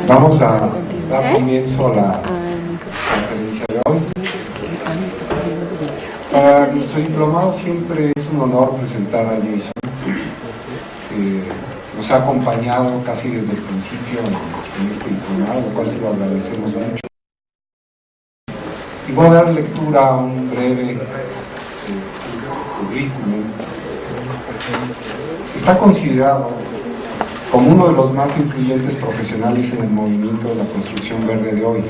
Vamos a dar comienzo a la conferencia de hoy. Para nuestro diplomado siempre es un honor presentar a Jason, que nos ha acompañado casi desde el principio en este diplomado, lo cual se lo agradecemos mucho. Y voy a dar lectura a un breve currículum. Está considerado como uno de los más influyentes profesionales en el movimiento de la construcción verde de hoy.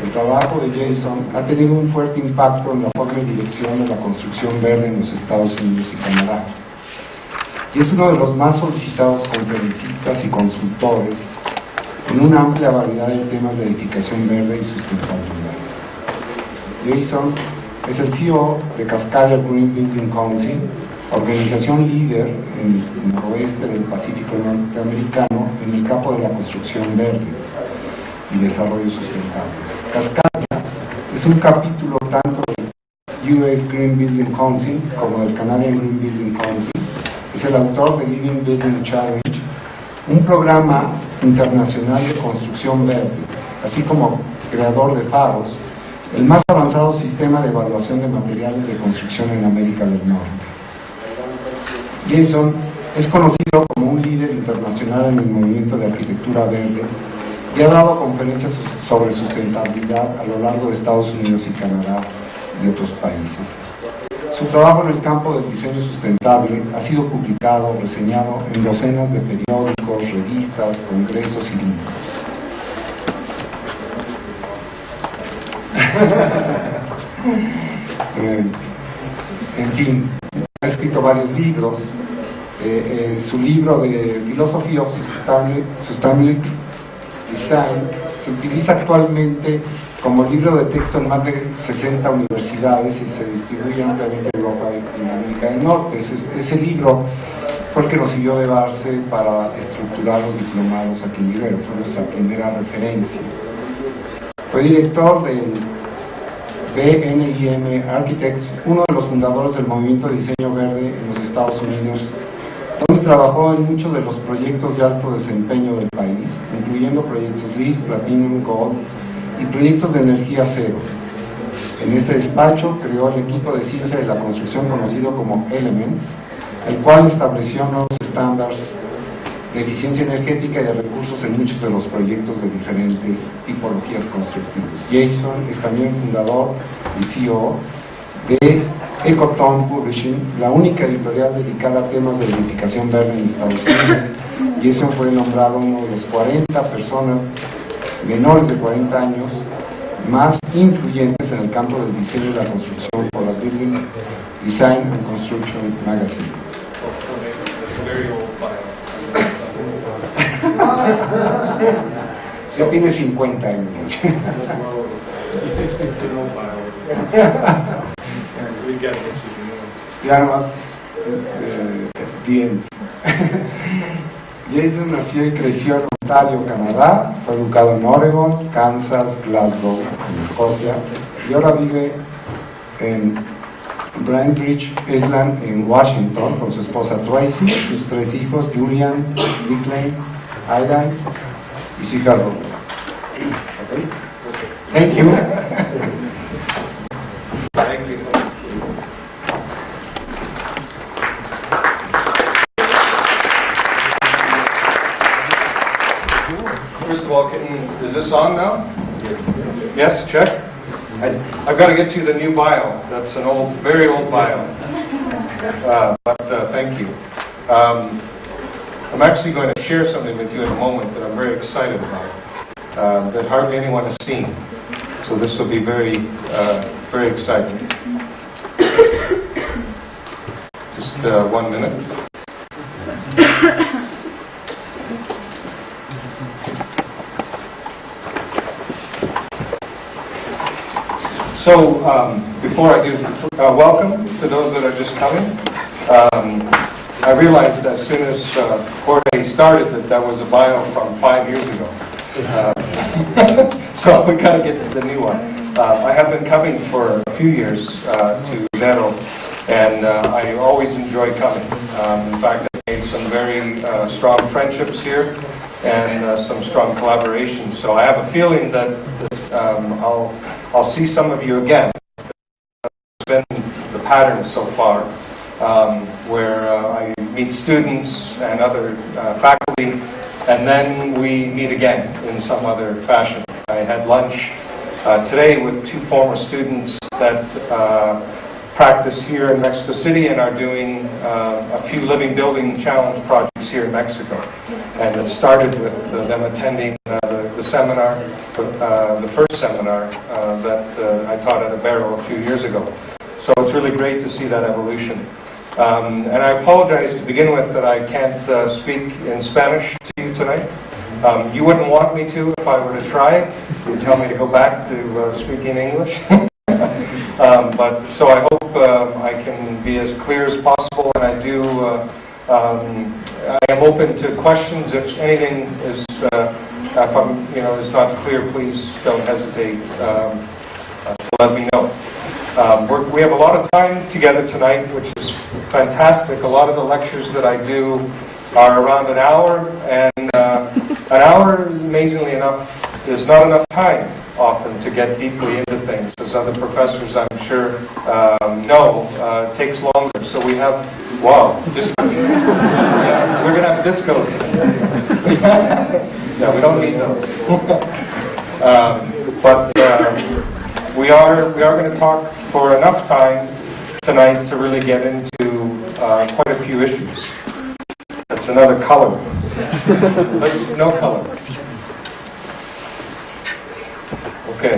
El trabajo de Jason ha tenido un fuerte impacto en la forma y dirección de la construcción verde en los Estados Unidos y Canadá. Y es uno de los más solicitados conferencistas y consultores en una amplia variedad de temas de edificación verde y sustentabilidad. Jason es el CEO de Cascadia Green Building Council, organización líder en el noroeste del Pacífico norteamericano en el campo de la construcción verde y desarrollo sustentable. Cascadia es un capítulo tanto del US Green Building Council como del Canadian Green Building Council. Es el autor de Living Building Challenge, un programa internacional de construcción verde, así como creador de FAROS, el más avanzado sistema de evaluación de materiales de construcción en América del Norte. Jason es conocido como un líder internacional en el movimiento de arquitectura verde y ha dado conferencias sobre sustentabilidad a lo largo de Estados Unidos y Canadá y otros países. Su trabajo en el campo del diseño sustentable ha sido publicado, reseñado en docenas de periódicos, revistas, congresos y libros. En fin, ha escrito varios libros. Su libro de Philosophy of Sustainable Design se utiliza actualmente como libro de texto en más de 60 universidades y se distribuye ampliamente en Europa y en América del Norte. Ese libro fue el que nos sirvió de base para estructurar los diplomados aquí en Ibero, fue nuestra primera referencia. Fue director del BNIM Architects, uno de los fundadores del movimiento de diseño verde en los Estados Unidos, donde trabajó en muchos de los proyectos de alto desempeño del país, incluyendo proyectos LEED, Platinum, Gold y proyectos de energía cero. En este despacho creó el equipo de ciencia de la construcción conocido como Elements, el cual estableció nuevos estándares de eficiencia energética y de recursos en muchos de los proyectos de diferentes tipologías constructivas. Jason es también fundador y CEO de Ecotone Publishing, la única editorial dedicada a temas de edificación verde en Estados Unidos. Jason fue nombrado uno de los 40 personas menores de 40 años más influyentes en el campo del diseño y la construcción por la Building Design and Construction Magazine. Ya tiene 50 años. Ya más bien. Jason nació y creció en Ontario, Canadá, fue educado en Oregon, Kansas, Glasgow, en Escocia, y ahora vive en Brandbridge Island, en Washington, con su esposa Tracy, sus 3 hijos, Julian, McLennan, Aidan y su hija Robert. Okay. Thank you. Thank you. First of all, is this on now? Yes, check. I've got to get you the new bio. That's an old, very old bio. But thank you. I'm actually going to share something with you in a moment that I'm very excited about, that hardly anyone has seen. So this will be very, very exciting. Just 1 minute. So, before I do, welcome to those that are just coming. I realized as soon as Jorge started that was a bio from 5 years ago. So we got to get to the new one. I have been coming for a few years to Nero, and I always enjoy coming. In fact, I made some very strong friendships here, and some strong collaboration. So I have a feeling that I'll see some of you again. It's been the pattern so far, where I meet students and other faculty, and then we meet again in some other fashion. I had lunch today with two former students that practice here in Mexico City and are doing a few living building challenge projects here in Mexico. And it started with them attending the seminar, the first seminar that I taught at Ibero a few years ago. So it's really great to see that evolution. And I apologize to begin with that I can't speak in Spanish to you tonight. You wouldn't want me to if I were to try. You'd tell me to go back to speaking English. So I hope I can be as clear as possible, and I am open to questions. If anything is, is not clear, please don't hesitate to let me know. We have a lot of time together tonight, which is fantastic. A lot of the lectures that I do are around an hour, and an hour, amazingly enough, is not enough time often to get deeply into things. As other professors, I'm sure, know, it takes longer. So we have, disco. Yeah, we're going to have disco. Yeah, we don't need those. We are going to talk for enough time tonight to really get into quite a few issues. That's another color. There's no color. Okay.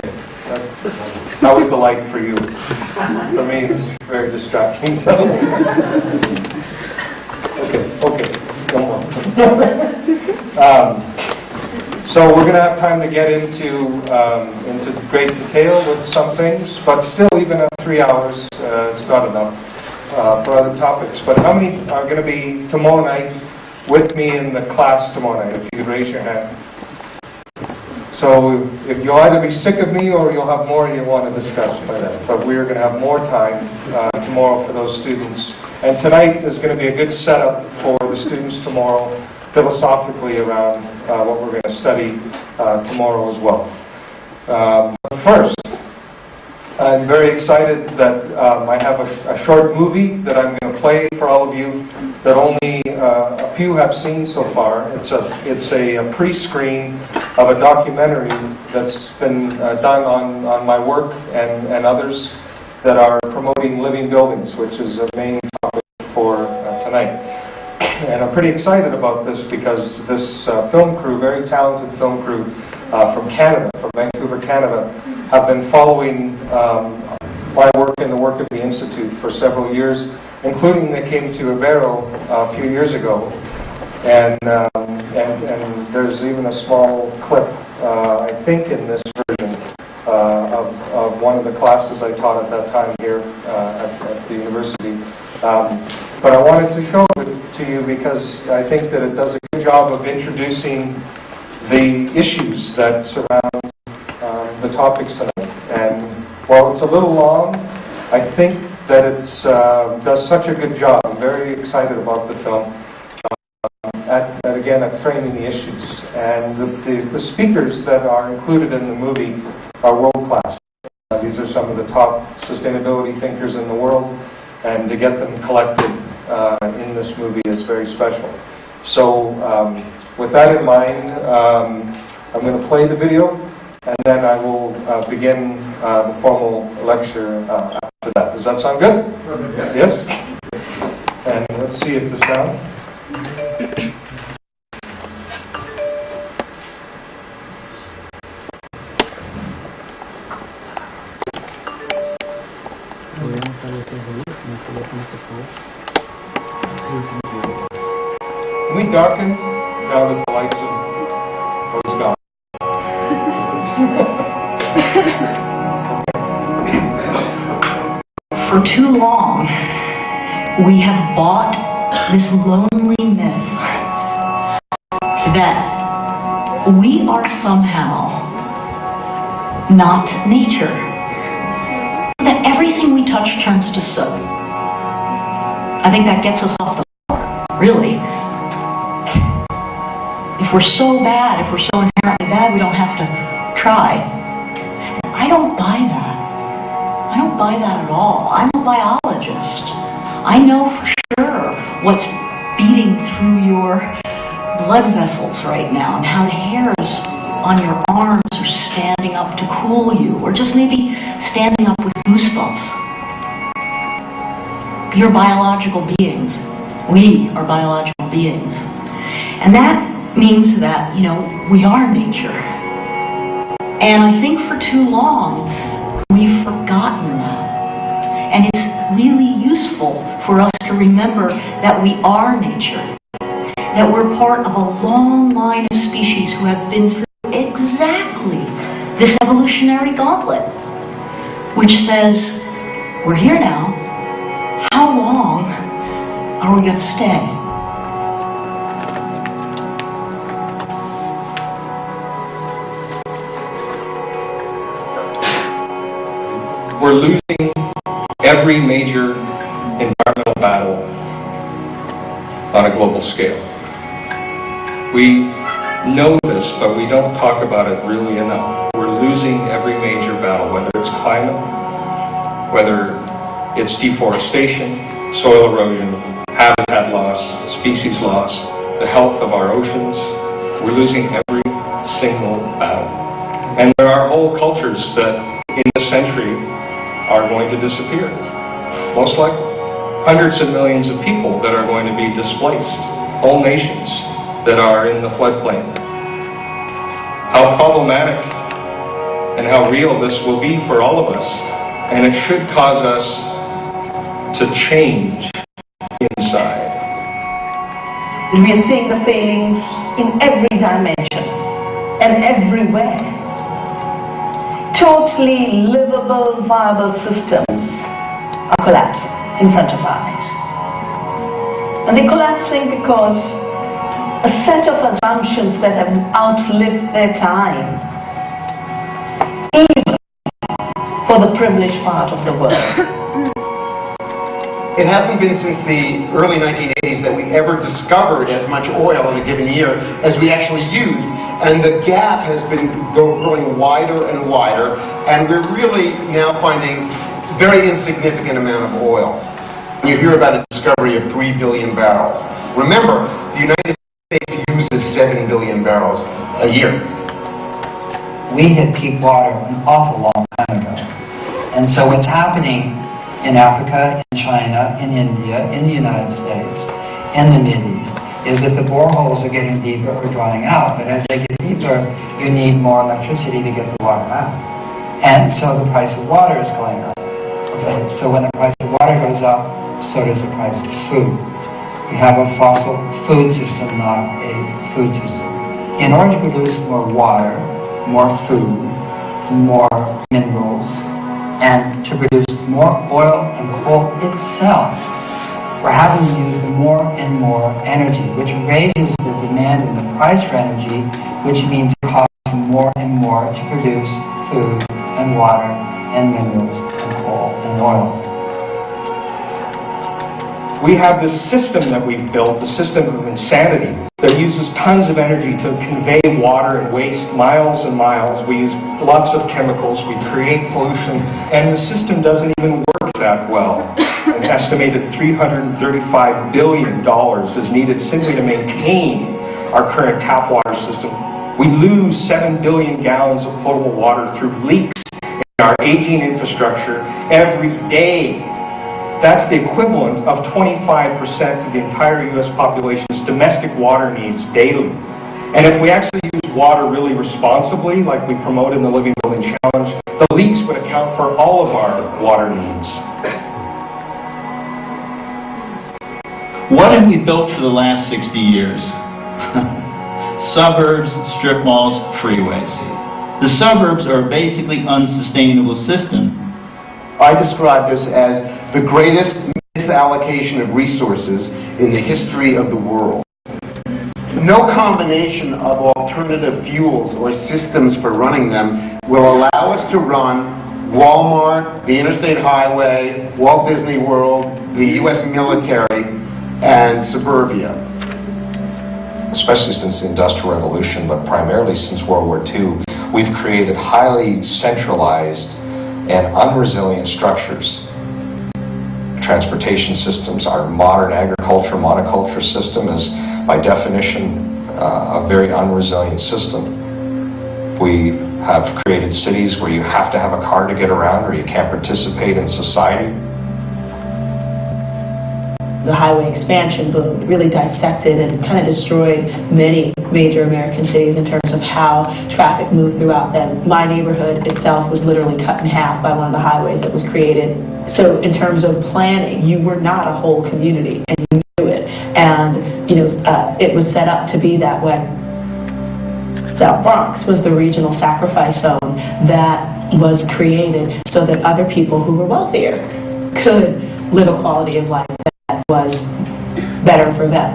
How was the light for you? For me, it's very distracting. So. Okay. No more. So we're going to have time to get into great detail with some things, but still, even at 3 hours, it's not enough for other topics. But how many are going to be tomorrow night with me in the class tomorrow night? If you could raise your hand. So if you'll either be sick of me or you'll have more you want to discuss by then. But we're going to have more time tomorrow for those students. And tonight is going to be a good setup for the students tomorrow, philosophically around what we're going to study tomorrow as well. But first, I'm very excited that I have a short movie that I'm going to play for all of you that only a few have seen so far. It's a pre-screen of a documentary that's been done on my work and others that are promoting living buildings, which is the main topic for tonight. And I'm pretty excited about this because this film crew, very talented film crew from Canada, from Vancouver, Canada, have been following my work and the work of the Institute for several years, including they came to Ibero a few years ago. And there's even a small clip, I think, in this version of one of the classes I taught at that time here at the university. But I wanted to show it to you because I think that it does a good job of introducing the issues that surround the topics tonight. And while it's a little long, I think that it does such a good job. I'm very excited about the film. At framing the issues. And the speakers that are included in the movie are world class. These are some of the top sustainability thinkers in the world, and to get them collected in this movie is very special. So with that in mind, I'm going to play the video, and then I will begin the formal lecture after that. Does that sound good? Yes? And let's see if the sound. Can we darken now that the lights have gone? For too long, we have bought this lonely myth that we are somehow not nature, that everything we touch turns to soap. I think that gets us off the floor, really. If we're so bad, if we're so inherently bad, we don't have to try. I don't buy that. I don't buy that at all. I'm a biologist. I know for sure what's beating through your blood vessels right now and how the hairs on your arms are standing up to cool you, or just maybe standing up with goosebumps. You're biological beings. We are biological beings. And that means that, we are nature. And I think for too long, we've forgotten that. And it's really useful for us to remember that we are nature. That we're part of a long line of species who have been through exactly this evolutionary gauntlet, which says, we're here now. How long are we going to stay? We're losing every major environmental battle on a global scale. We know this, but we don't talk about it really enough. We're losing every major battle, whether it's climate, whether it's deforestation, soil erosion, habitat loss, species loss, the health of our oceans. We're losing every single battle. And there are whole cultures that in this century are going to disappear. Most likely. Hundreds of millions of people that are going to be displaced. Whole nations that are in the floodplain. How problematic and how real this will be for all of us. And it should cause us to change inside. We are seeing the failings in every dimension and everywhere. Totally livable, viable systems are collapsing in front of our eyes. And they're collapsing because a set of assumptions that have outlived their time, even for the privileged part of the world. It hasn't been since the early 1980s that we ever discovered as much oil in a given year as we actually used, and the gap has been growing wider and wider, and we're really now finding very insignificant amount of oil. You hear about a discovery of 3 billion barrels. Remember, the United States uses 7 billion barrels a year. We hit peak water an awful long time ago. And so what's happening in Africa, in China, in India, in the United States, in the Mideast, is that the boreholes are getting deeper or drying out. But as they get deeper, you need more electricity to get the water out. And so the price of water is going up. Okay? So when the price of water goes up, so does the price of food. We have a fossil food system, not a food system. In order to produce more water, more food, more minerals, and to produce more oil and coal itself, we're having to use more and more energy, which raises the demand and the price for energy, which means it costs more and more to produce food and water and minerals and coal and oil. We have this system that we've built, the system of insanity, that uses tons of energy to convey water and waste miles and miles. We use lots of chemicals, we create pollution, and the system doesn't even work that well. An estimated $335 billion is needed simply to maintain our current tap water system. We lose 7 billion gallons of potable water through leaks in our aging infrastructure every day. That's the equivalent of 25% of the entire U.S. population's domestic water needs daily. And if we actually use water really responsibly, like we promote in the Living Building Challenge, the leaks would account for all of our water needs. What have we built for the last 60 years? Suburbs, strip malls, freeways. The suburbs are a basically unsustainable system. I describe this as the greatest misallocation of resources in the history of the world. No combination of alternative fuels or systems for running them will allow us to run Walmart, the Interstate Highway, Walt Disney World, the U.S. military, and suburbia. especially since the Industrial Revolution, but primarily since World War II, we've created highly centralized and unresilient structures. Transportation systems, our modern agriculture, monoculture system is by definition a very unresilient system. We have created cities where you have to have a car to get around or you can't participate in society. The highway expansion boom really dissected and kind of destroyed many major American cities in terms of how traffic moved throughout them. My neighborhood itself was literally cut in half by one of the highways that was created. So in terms of planning, you were not a whole community, and you knew it. And it was set up to be that way. South Bronx was the regional sacrifice zone that was created so that other people who were wealthier could live a quality of life that was better for them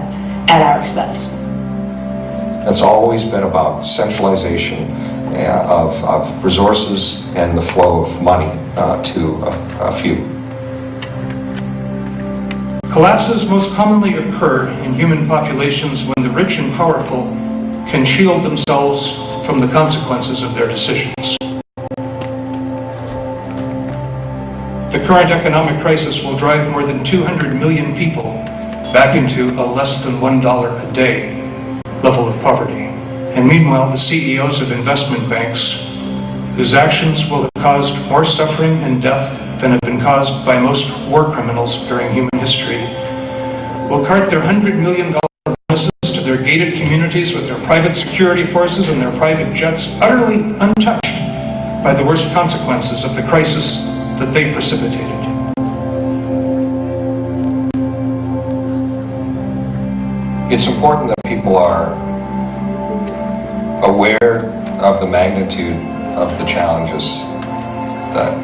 at our expense. It's always been about centralization of resources and the flow of money to a few. Collapses most commonly occur in human populations when the rich and powerful can shield themselves from the consequences of their decisions. The current economic crisis will drive more than 200 million people back into a less than $1 a day level of poverty. And meanwhile, the CEOs of investment banks, whose actions will have caused more suffering and death than have been caused by most war criminals during human history, will cart their $100 million bonuses to their gated communities with their private security forces and their private jets, utterly untouched by the worst consequences of the crisis that they precipitated. It's important that people are aware of the magnitude of the challenges that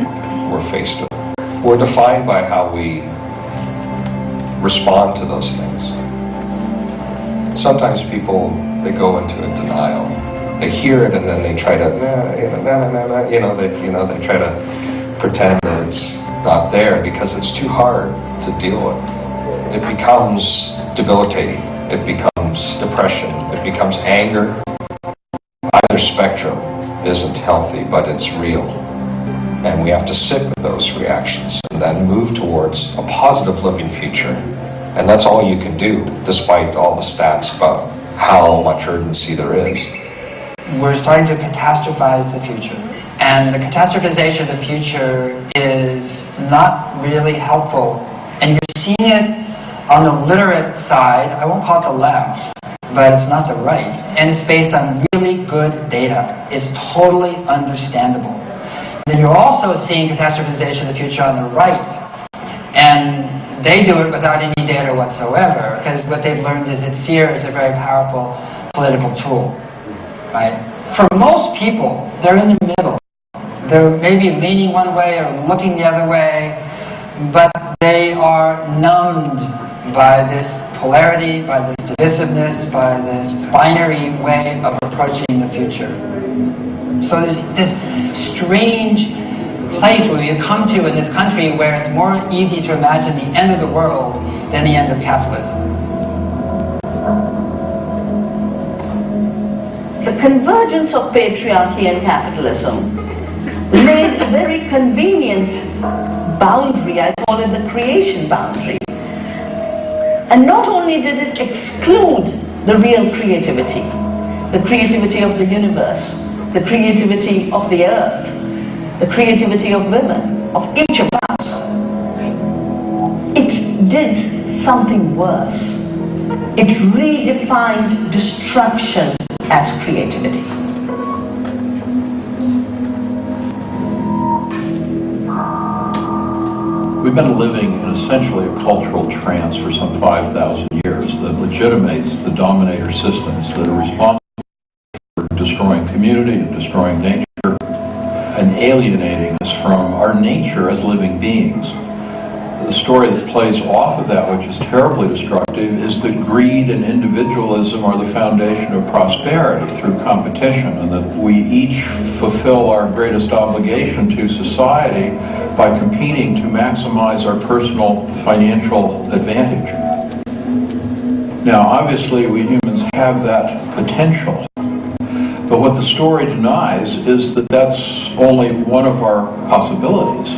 we're faced with. We're defined by how we respond to those things. Sometimes people, they go into a denial. They hear it and then they try to, they try to pretend that it's not there because it's too hard to deal with. It becomes debilitating. It becomes depression. It becomes anger. Either spectrum isn't healthy, but it's real. And we have to sit with those reactions and then move towards a positive living future. And that's all you can do, despite all the stats about how much urgency there is. We're starting to catastrophize the future. And the catastrophization of the future is not really helpful. And you're seeing it on the literate side. I won't call it the left, but it's not the right. And it's based on really good data. It's totally understandable. Then you're also seeing catastrophization of the future on the right. And they do it without any data whatsoever, because what they've learned is that fear is a very powerful political tool. Right? For most people, they're in the middle. They're maybe leaning one way or looking the other way, but they are numbed by this polarity, by this divisiveness, by this binary way of approaching the future. So there's this strange place where you come to in this country where it's more easy to imagine the end of the world than the end of capitalism. The convergence of patriarchy and capitalism laid a very convenient boundary. I call it the creation boundary. And not only did it exclude the real creativity, the creativity of the universe, the creativity of the earth, the creativity of women, of each of us, it did something worse. It redefined destruction as creativity. We've been living in essentially a cultural trance for some 5,000 years that legitimates the dominator systems that are responsible for destroying community and destroying nature and alienating us from our nature as living beings. The story that plays off of that, which is terribly destructive, is that greed and individualism are the foundation of prosperity through competition, and that we each fulfill our greatest obligation to society by competing to maximize our personal financial advantage. Now, obviously, we humans have that potential. But what the story denies is that that's only one of our possibilities.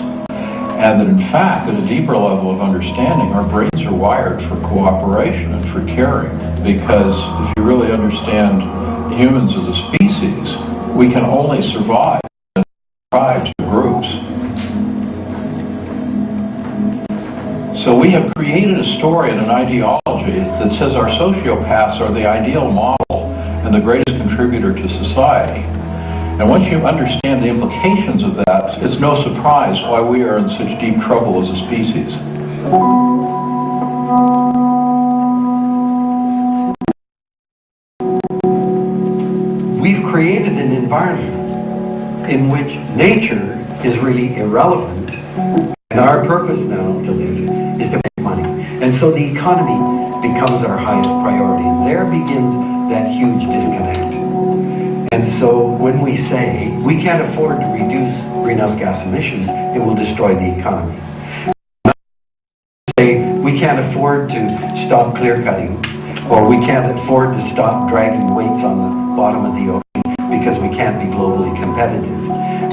And that in fact, at a deeper level of understanding, our brains are wired for cooperation and for caring. Because if you really understand humans as a species, we can only survive in tribes and groups. So we have created a story and an ideology that says our sociopaths are the ideal model and the greatest contributor to society. And once you understand the implications of that, it's no surprise why we are in such deep trouble as a species. We've created an environment in which nature is really irrelevant, and our purpose now to live is to make money. And so the economy becomes our highest priority. There begins that huge disconnect. And so when we say we can't afford to reduce greenhouse gas emissions, it will destroy the economy. Say we can't afford to stop clear cutting, or we can't afford to stop dragging weights on the bottom of the ocean because we can't be globally competitive.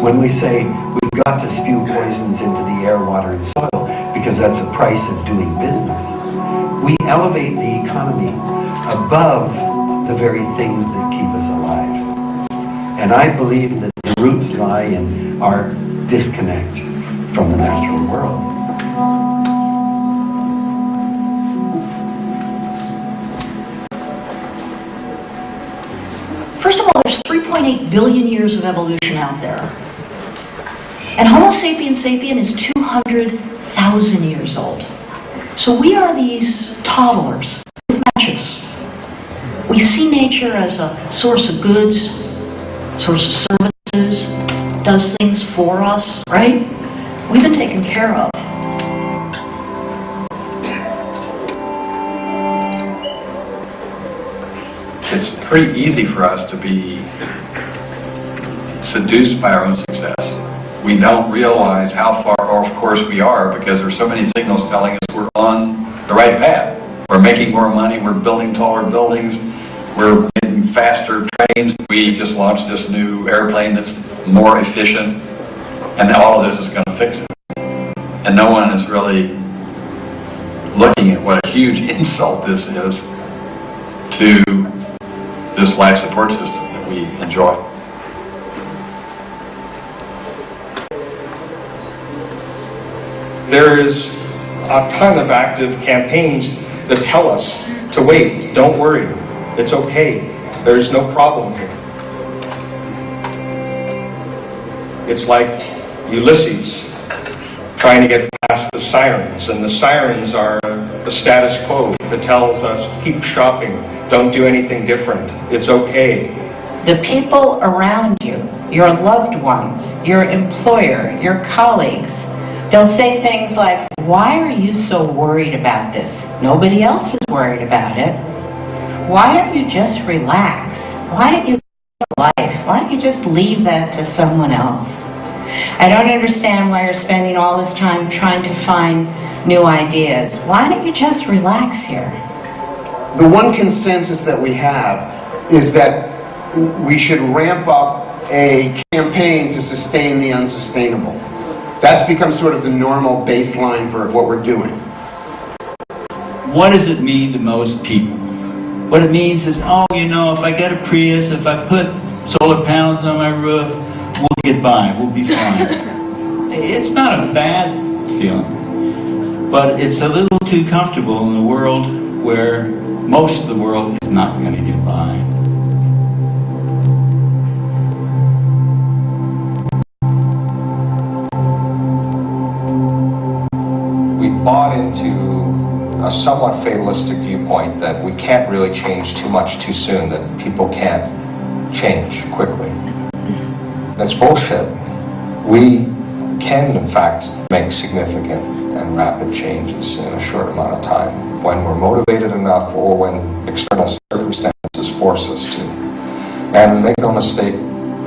When we say we've got to spew poisons into the air, water, and soil because that's the price of doing business, we elevate the economy above the very things that keep us alive. And I believe that the roots lie in our disconnect from the natural world. First of all, there's 3.8 billion years of evolution out there. And Homo sapiens sapien is 200,000 years old. So we are these toddlers with matches. We see nature as a source of goods, source of services, does things for us, right? We've been taken care of. It's pretty easy for us to be seduced by our own success. We don't realize how far off course we are because there's so many signals telling us we're on the right path. We're making more money, we're building taller buildings, we're getting faster trains. We just launched this new airplane that's more efficient, and all of this is going to fix it. And no one is really looking at what a huge insult this is to this life support system that we enjoy. There is a ton of active campaigns that tell us to wait, don't worry, it's okay, there's no problem here. It's like Ulysses trying to get past the sirens, and the sirens are the status quo that tells us keep shopping, don't do anything different, it's okay. The people around you, your loved ones, your employer, your colleagues, they'll say things like, why are you so worried about this? Nobody else is worried about it. Why don't you just relax? Why don't you live life? Why don't you just leave that to someone else? I don't understand why you're spending all this time trying to find new ideas. Why don't you just relax here? The one consensus that we have is that we should ramp up a campaign to sustain the unsustainable. That's become sort of the normal baseline for what we're doing. What does it mean to most people? What it means is, oh, you know, if I get a Prius, if I put solar panels on my roof, we'll get by, we'll be fine. It's not a bad feeling, but it's a little too comfortable in a world where most of the world is not going to get by. We bought into a somewhat fatalistic viewpoint that we can't really change too much too soon, that people can't change quickly. That's bullshit. We can, in fact, make significant and rapid changes in a short amount of time when we're motivated enough or when external circumstances force us to. And make no mistake,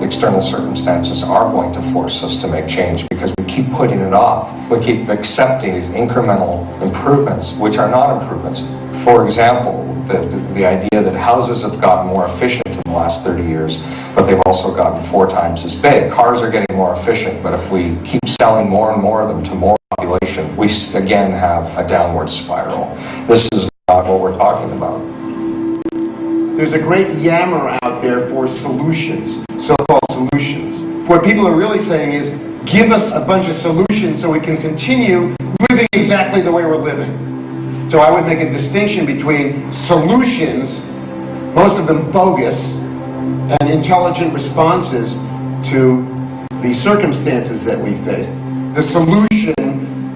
external circumstances are going to force us to make change because we keep putting it off. We keep accepting these incremental improvements, which are not improvements, For example, the idea that houses have gotten more efficient in the last 30 years, but they've also gotten 4 times as big. Cars are getting more efficient, but if we keep selling more and more of them to more population, we again have a downward spiral. This is not what we're talking about. There's a great yammer out there for solutions, so-called solutions. What people are really saying is, give us a bunch of solutions so we can continue living exactly the way we're living. So I would make a distinction between solutions, most of them bogus, and intelligent responses to the circumstances that we face. The solution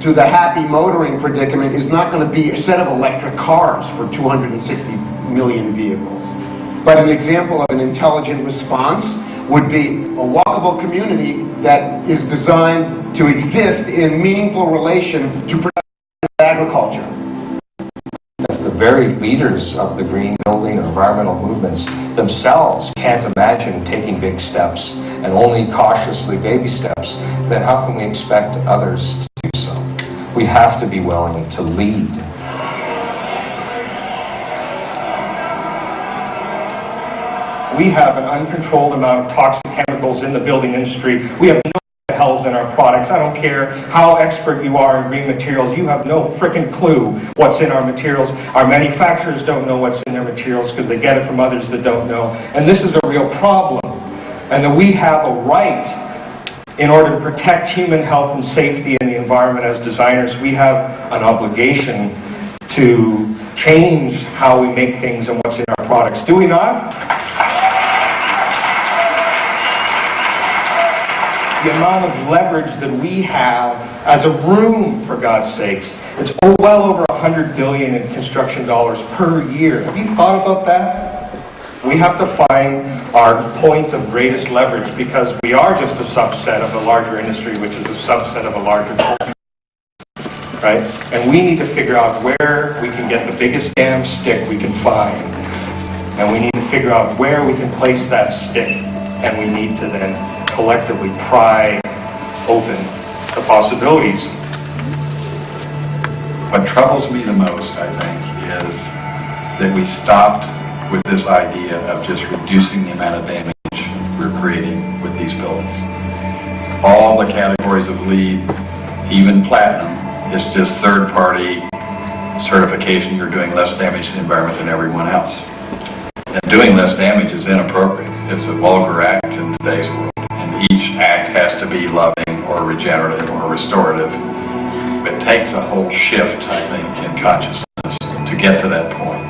to the happy motoring predicament is not going to be a set of electric cars for 260 million vehicles. But an example of an intelligent response would be a walkable community that is designed to exist in meaningful relation to productive agriculture. If the very leaders of the green building or environmental movements themselves can't imagine taking big steps and only cautiously baby steps, then how can we expect others to do so? We have to be willing to lead. We have an uncontrolled amount of toxic chemicals in the building industry. We have no hells in our products. I don't care how expert you are in green materials. You have no frickin' clue what's in our materials. Our manufacturers don't know what's in their materials because they get it from others that don't know. And this is a real problem. And that we have a right, in order to protect human health and safety in the environment as designers, we have an obligation to change how we make things and what's in our products. Do we not? The amount of leverage that we have as a room, for God's sakes, it's well over $100 billion in construction dollars per year. Have you thought about that? We have to find our point of greatest leverage because we are just a subset of a larger industry, which is a subset of a larger culture. Right? And we need to figure out where we can get the biggest damn stick we can find. And we need to figure out where we can place that stick. And we need to then collectively pry open the possibilities. What troubles me the most, I think, is that we stopped with this idea of just reducing the amount of damage we're creating with these buildings. All the categories of LEED, even platinum, is just third-party certification. You're doing less damage to the environment than everyone else. And doing less damage is inappropriate. It's a vulgar act in today's world. And each act has to be loving or regenerative or restorative. It takes a whole shift, I think, in consciousness to get to that point.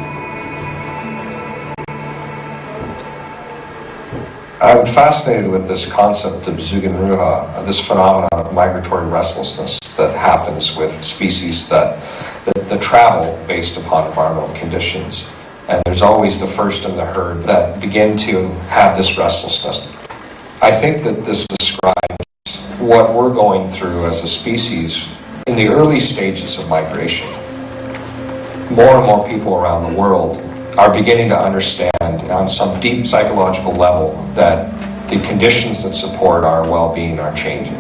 I'm fascinated with this concept of Zugenruhe, this phenomenon of migratory restlessness that happens with species that travel based upon environmental conditions. And there's always the first in the herd that begin to have this restlessness. I think that this describes what we're going through as a species in the early stages of migration. More and more people around the world are beginning to understand on some deep psychological level that the conditions that support our well-being are changing,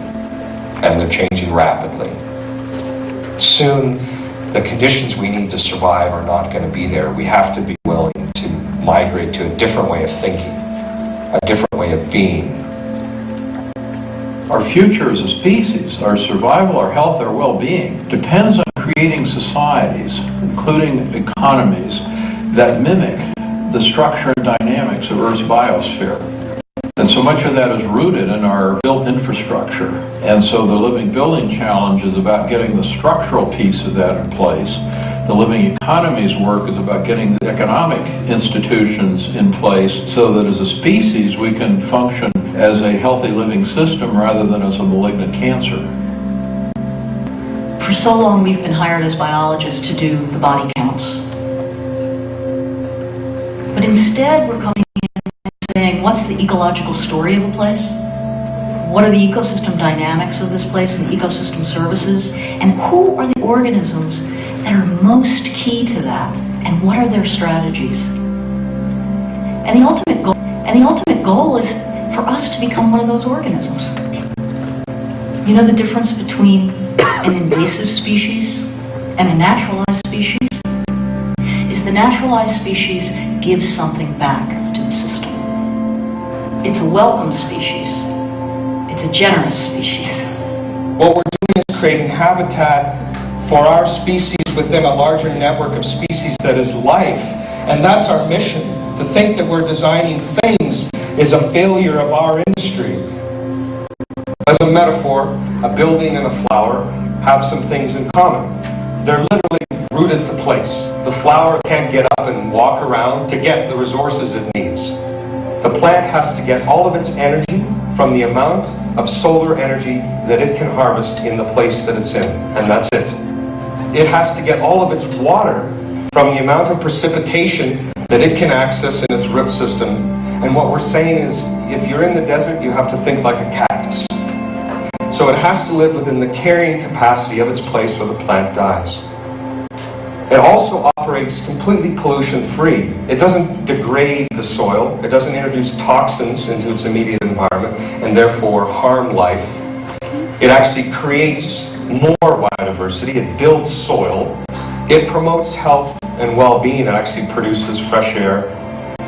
and they're changing rapidly. Soon, the conditions we need to survive are not going to be there. We have to be willing to migrate to a different way of thinking, a different way of being. Our future as a species, our survival, our health, our well-being, depends on creating societies, including economies, that mimic the structure and dynamics of Earth's biosphere. And so much of that is rooted in our built infrastructure. And so the living building challenge is about getting the structural piece of that in place. The living economies work is about getting the economic institutions in place so that as a species we can function as a healthy living system rather than as a malignant cancer. For so long we've been hired as biologists to do the body counts. But instead we're coming in and saying, what's the ecological story of a place? What are the ecosystem dynamics of this place and the ecosystem services? And who are the organisms that are most key to that? And what are their strategies? And the ultimate goal is for us to become one of those organisms. You know the difference between an invasive species and a naturalized species? Is the naturalized species gives something back to the system. It's a welcome species. It's a generous species. What we're doing is creating habitat for our species within a larger network of species that is life. And that's our mission. To think that we're designing things is a failure of our industry. As a metaphor, a building and a flower have some things in common. They're literally rooted to place. The flower can't get up and walk around to get the resources it needs. The plant has to get all of its energy from the amount of solar energy that it can harvest in the place that it's in, and that's it. It has to get all of its water from the amount of precipitation that it can access in its root system. And what we're saying is, if you're in the desert, you have to think like a cactus. So it has to live within the carrying capacity of its place or the plant dies. It also operates completely pollution-free. It doesn't degrade the soil. It doesn't introduce toxins into its immediate environment and therefore harm life. It actually creates more biodiversity. It builds soil. It promotes health and well-being. It actually produces fresh air.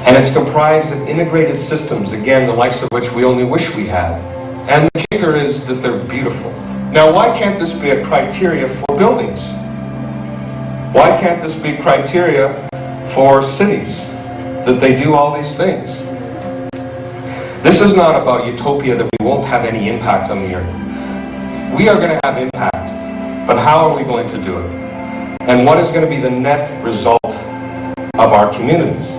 And it's comprised of integrated systems, again, the likes of which we only wish we had. And the kicker is that they're beautiful. Now, why can't this be a criteria for buildings? Why can't this be criteria for cities, that they do all these things? This is not about utopia that we won't have any impact on the earth. We are going to have impact, but how are we going to do it? And what is going to be the net result of our communities?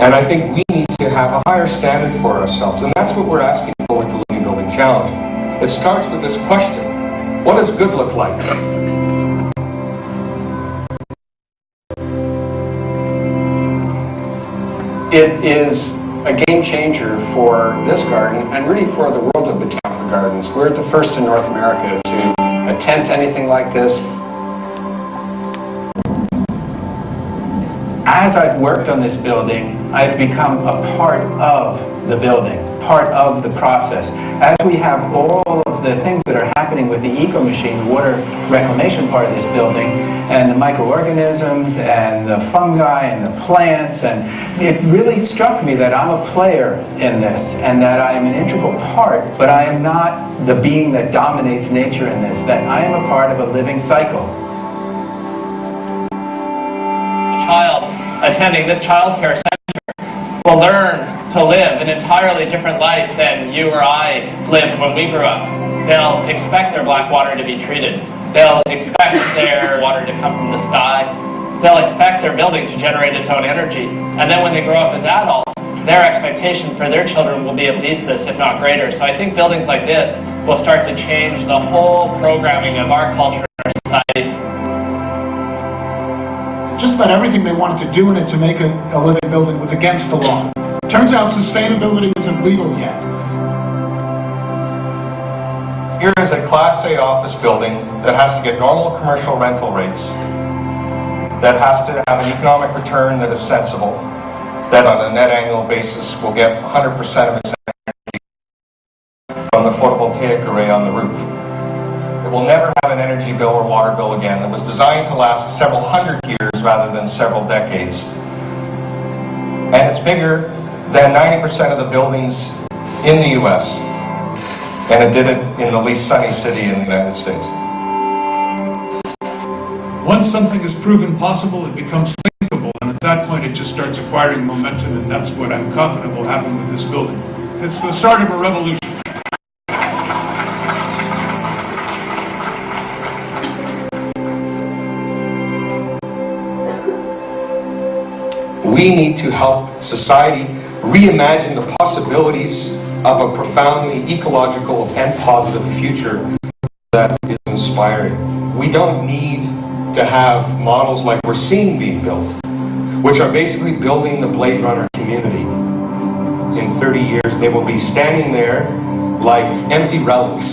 And I think we need to have a higher standard for ourselves, and that's what we're asking for with the Living Building Challenge. It starts with this question: what does good look like? It is a game changer for this garden and really for the world of botanical gardens. We're the first in North America to attempt anything like this. As I've worked on this building, I've become a part of the building, part of the process. As we have all of the things that are happening with the eco-machine, the water reclamation part of this building, and the microorganisms, and the fungi, and the plants, and it really struck me that I'm a player in this, and that I am an integral part, but I am not the being that dominates nature in this, that I am a part of a living cycle. A child attending this child care center will learn to live an entirely different life than you or I lived when we grew up. They'll expect their black water to be treated. They'll expect their water to come from the sky. They'll expect their building to generate its own energy. And then when they grow up as adults, their expectation for their children will be at least this, if not greater. So I think buildings like this will start to change the whole programming of our culture and our society. Just about everything they wanted to do in it to make a living building was against the law. Turns out sustainability isn't legal yet. Here is a Class A office building that has to get normal commercial rental rates, that has to have an economic return that is sensible, that on a net annual basis will get 100% of its energy from the photovoltaic array on the roof. It will never have an energy bill or water bill again. It was designed to last several hundred years rather than several decades. And it's bigger than 90% of the buildings in the U.S. And it did it in the least sunny city in the United States. Once something is proven possible, it becomes thinkable, and at that point it just starts acquiring momentum, and that's what I'm confident will happen with this building. It's the start of a revolution. We need to help society reimagine the possibilities of a profoundly ecological and positive future that is inspiring. We don't need to have models like we're seeing being built, which are basically building the Blade Runner community. In 30 years, they will be standing there like empty relics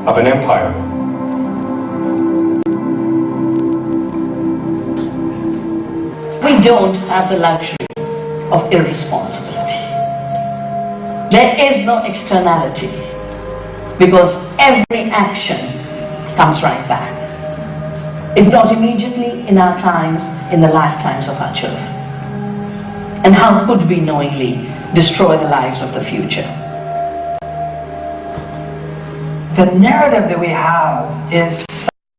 of an empire. We don't have the luxury of irresponsibility. There is no externality, because every action comes right back. If not immediately, in our times, in the lifetimes of our children. And how could we knowingly destroy the lives of the future? The narrative that we have is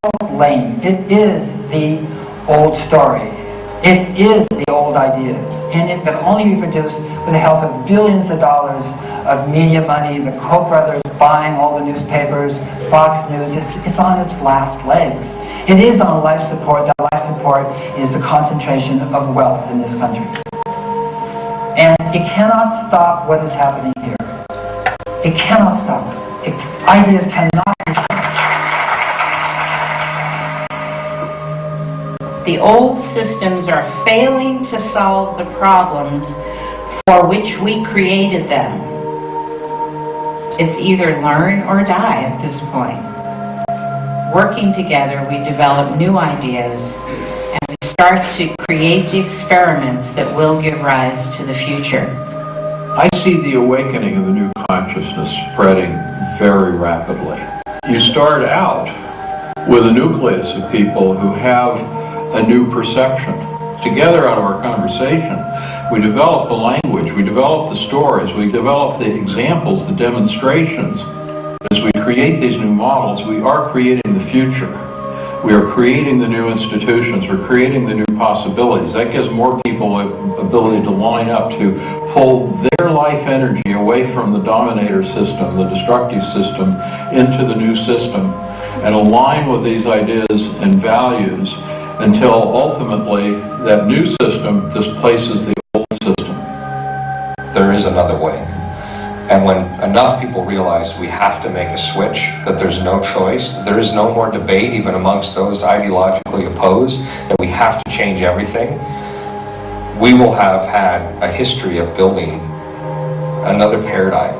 so lame. It is the old story. It is the old ideas. And it can only be produced with the help of billions of dollars of media money, the Koch brothers buying all the newspapers, Fox News. It's on its last legs. It is on life support. That life support is the concentration of wealth in this country. And it cannot stop what is happening here. It cannot stop it. Ideas cannot be stopped. The old systems are failing to solve the problems for which we created them. It's either learn or die at this point. Working together, we develop new ideas and we start to create the experiments that will give rise to the future. I see the awakening of a new consciousness spreading very rapidly. You start out with a nucleus of people who have a new perception. Together out of our conversation, we develop the language, we develop the stories, we develop the examples, the demonstrations. As we create these new models, we are creating the future. We are creating the new institutions, we're creating the new possibilities. That gives more people an ability to line up to pull their life energy away from the dominator system, the destructive system, into the new system, and align with these ideas and values until ultimately that new system displaces the old system. There is another way. And when enough people realize we have to make a switch, that there's no choice, there is no more debate even amongst those ideologically opposed, that we have to change everything, we will have had a history of building another paradigm.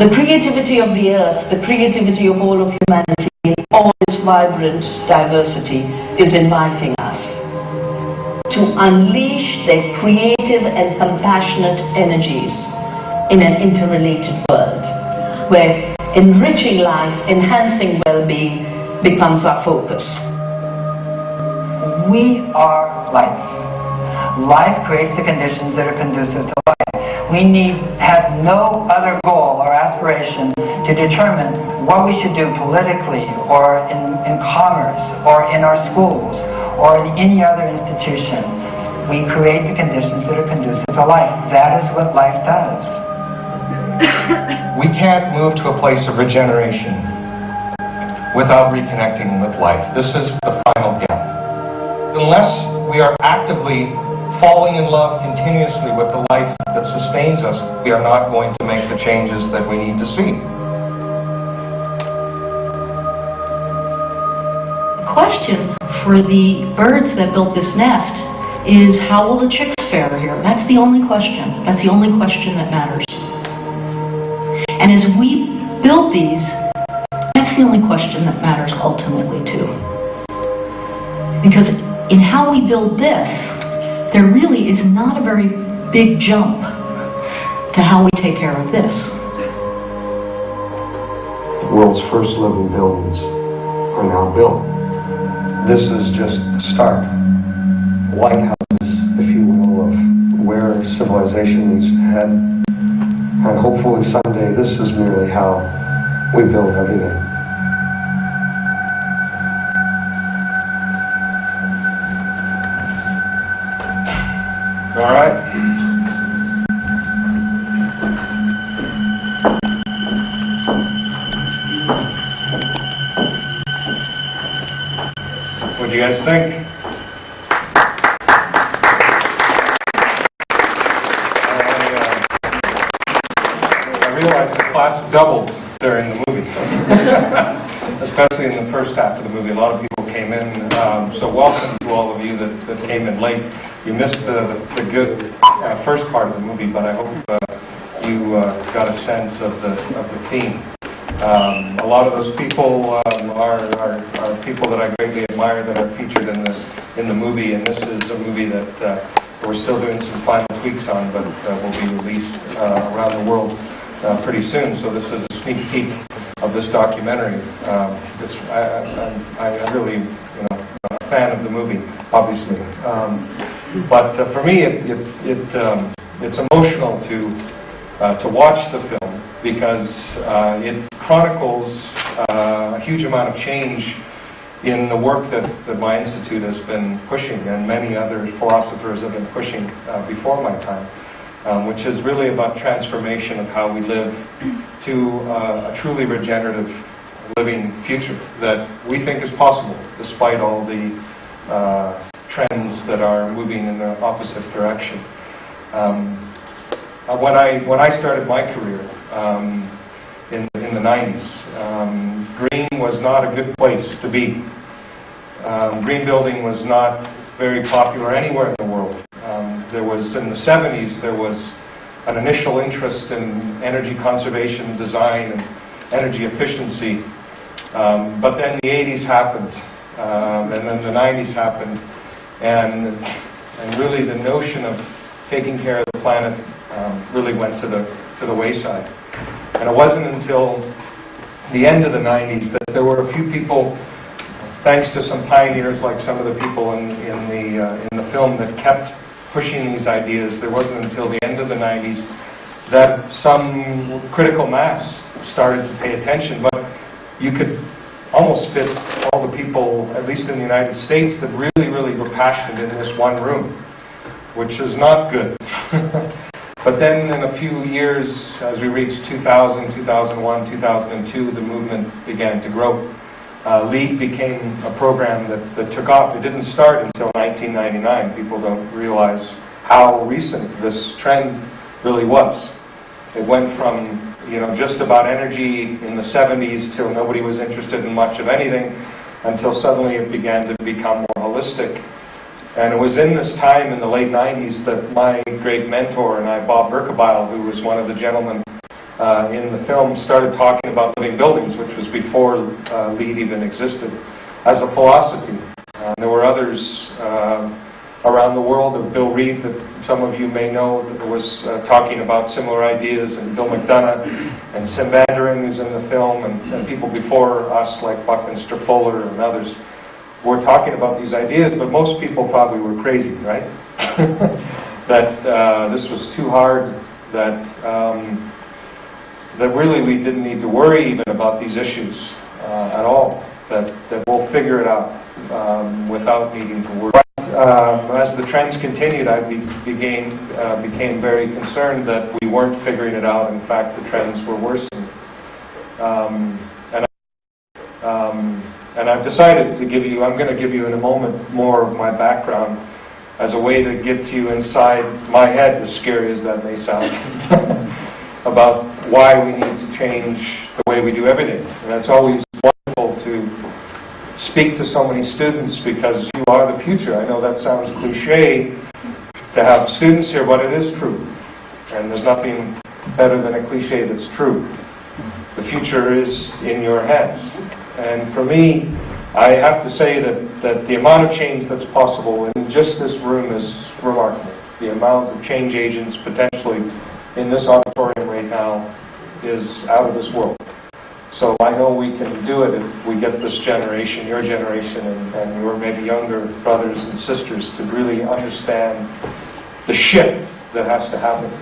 The creativity of the earth, the creativity of all of humanity, in all its vibrant diversity, is inviting us to unleash their creative and compassionate energies in an interrelated world, where enriching life, enhancing well-being becomes our focus. We are life. Life creates the conditions that are conducive to life. We have no other goal or aspiration to determine what we should do politically or in commerce or in our schools or in any other institution. We create the conditions that are conducive to life. That is what life does. We can't move to a place of regeneration without reconnecting with life. This is the final gap. Unless we are actively falling in love continuously with the life that sustains us, we are not going to make the changes that we need to see. The question for the birds that built this nest is, how will the chicks fare here? That's the only question. That's the only question that matters. And as we build these, that's the only question that matters ultimately too. Because in how we build this, there really is not a very big jump to how we take care of this. The world's first living buildings are now built. This is just the start. Lighthouses, if you will, of where civilizations head. And hopefully someday this is merely how we build everything. All right. What do you guys think? I realized the class doubled during the movie, especially in the first half of the movie. A lot of people came in, so welcome to all of you that came in late. You missed the good first part of the movie, but I hope you got a sense of the theme. A lot of those people are people that I greatly admire that are featured in the movie, and this is a movie that we're still doing some final tweaks on, but will be released around the world pretty soon. So this is a sneak peek of this documentary. I'm really a fan of the movie, obviously. But for me, it's emotional to watch the film because it chronicles a huge amount of change in the work that my institute has been pushing, and many other philosophers have been pushing before my time, which is really about transformation of how we live to a truly regenerative living future that we think is possible, despite all the trends that are moving in the opposite direction. When I started my career in the 90s, green was not a good place to be. Green building was not very popular anywhere in the world. There was, in the 70s, there was an initial interest in energy conservation, design, and energy efficiency. But then the 80s happened, and then the 90s happened, and really the notion of taking care of the planet really went to the wayside. And it wasn't until the end of the 90s that there were a few people, thanks to some pioneers like some of the people in the film that kept pushing these ideas. There wasn't until the end of the 90s that some critical mass started to pay attention. But you could almost fit all the people, at least in the United States, that really were passionate in this one room, which is not good. But then in a few years, as we reached 2000, 2001, 2002, the movement began to grow. LEED became a program that took off. It didn't start until 1999. People don't realize how recent this trend really was. It went from just about energy in the 70s till nobody was interested in much of anything, until suddenly it began to become more holistic. And it was in this time in the late 90s that my great mentor and I, Bob Berkebile, who was one of the gentlemen in the film, started talking about living buildings, which was before LEED even existed, as a philosophy. There were others around the world. Bill Reed, that some of you may know, that was talking about similar ideas, and Bill McDonough, and Sim Vanderin, who's in the film, and people before us like Buckminster Fuller and others were talking about these ideas, but most people probably were crazy, right? That this was too hard, that really we didn't need to worry even about these issues at all, that we'll figure it out without needing to worry. As the trends continued, I became very concerned that we weren't figuring it out. In fact, the trends were worsening. And I've decided to give you, I'm going to give you in a moment more of my background as a way to get you inside my head, as scary as that may sound, about why we need to change the way we do everything. And it's always wonderful to speak to so many students because you are the future. I know that sounds cliche to have students here, but it is true. And there's nothing better than a cliche that's true. The future is in your hands. And for me, I have to say that the amount of change that's possible in just this room is remarkable. The amount of change agents potentially in this auditorium right now is out of this world. So I know we can do it if we get this generation, your generation, and your maybe younger brothers and sisters to really understand the shift that has to happen.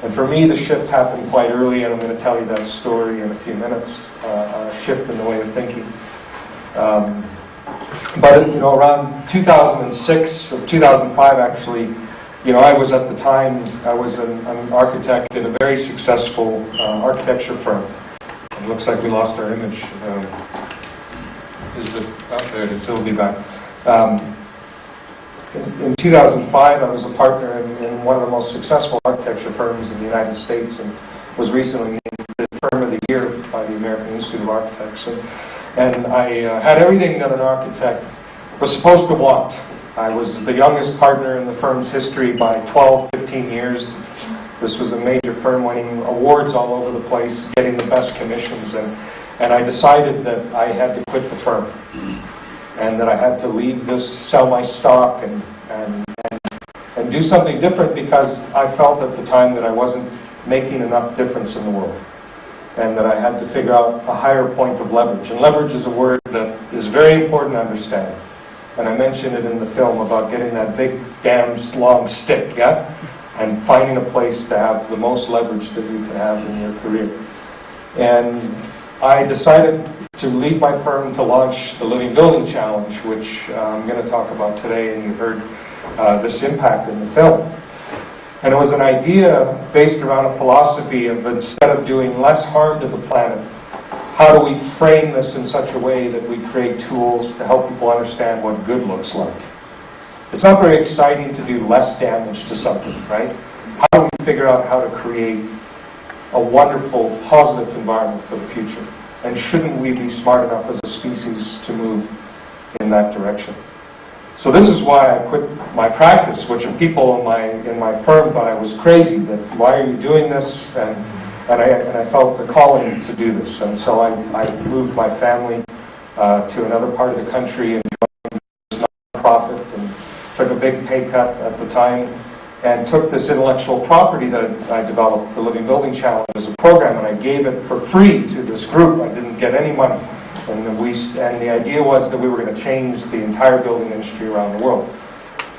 And for me, the shift happened quite early, and I'm going to tell you that story in a few minutes, a shift in the way of thinking. But around 2006, or 2005 actually, I was at the time, I was an architect in a very successful architecture firm. It looks like we lost our image. There it is, it'll be back. In 2005, I was a partner in one of the most successful architecture firms in the United States, and was recently named the Firm of the Year by the American Institute of Architects. And I had everything that an architect was supposed to want. I was the youngest partner in the firm's history by 12, 15 years. This was a major firm, winning awards all over the place, getting the best commissions, and I decided that I had to quit the firm. And that I had to leave this, sell my stock, and do something different, because I felt at the time that I wasn't making enough difference in the world, and that I had to figure out a higher point of leverage. And leverage is a word that is very important to understand. And I mentioned it in the film about getting that big, damn long stick, yeah? And finding a place to have the most leverage that you can have in your career. And I decided to leave my firm to launch the Living Building Challenge, which I'm going to talk about today, and you heard this impact in the film. And it was an idea based around a philosophy of, instead of doing less harm to the planet, how do we frame this in such a way that we create tools to help people understand what good looks like? It's not very exciting to do less damage to something, right? How do we figure out how to create a wonderful, positive environment for the future? And shouldn't we be smart enough as a species to move in that direction? So this is why I quit my practice, which people in my firm thought I was crazy, that why are you doing this? And I felt the calling to do this. And so I moved my family to another part of the country and joined this nonprofit and took a big pay cut at the time and took this intellectual property that I developed, the Living Building Challenge, as a program, and I gave it for free to this group. I didn't get any money. And the idea was that we were going to change the entire building industry around the world.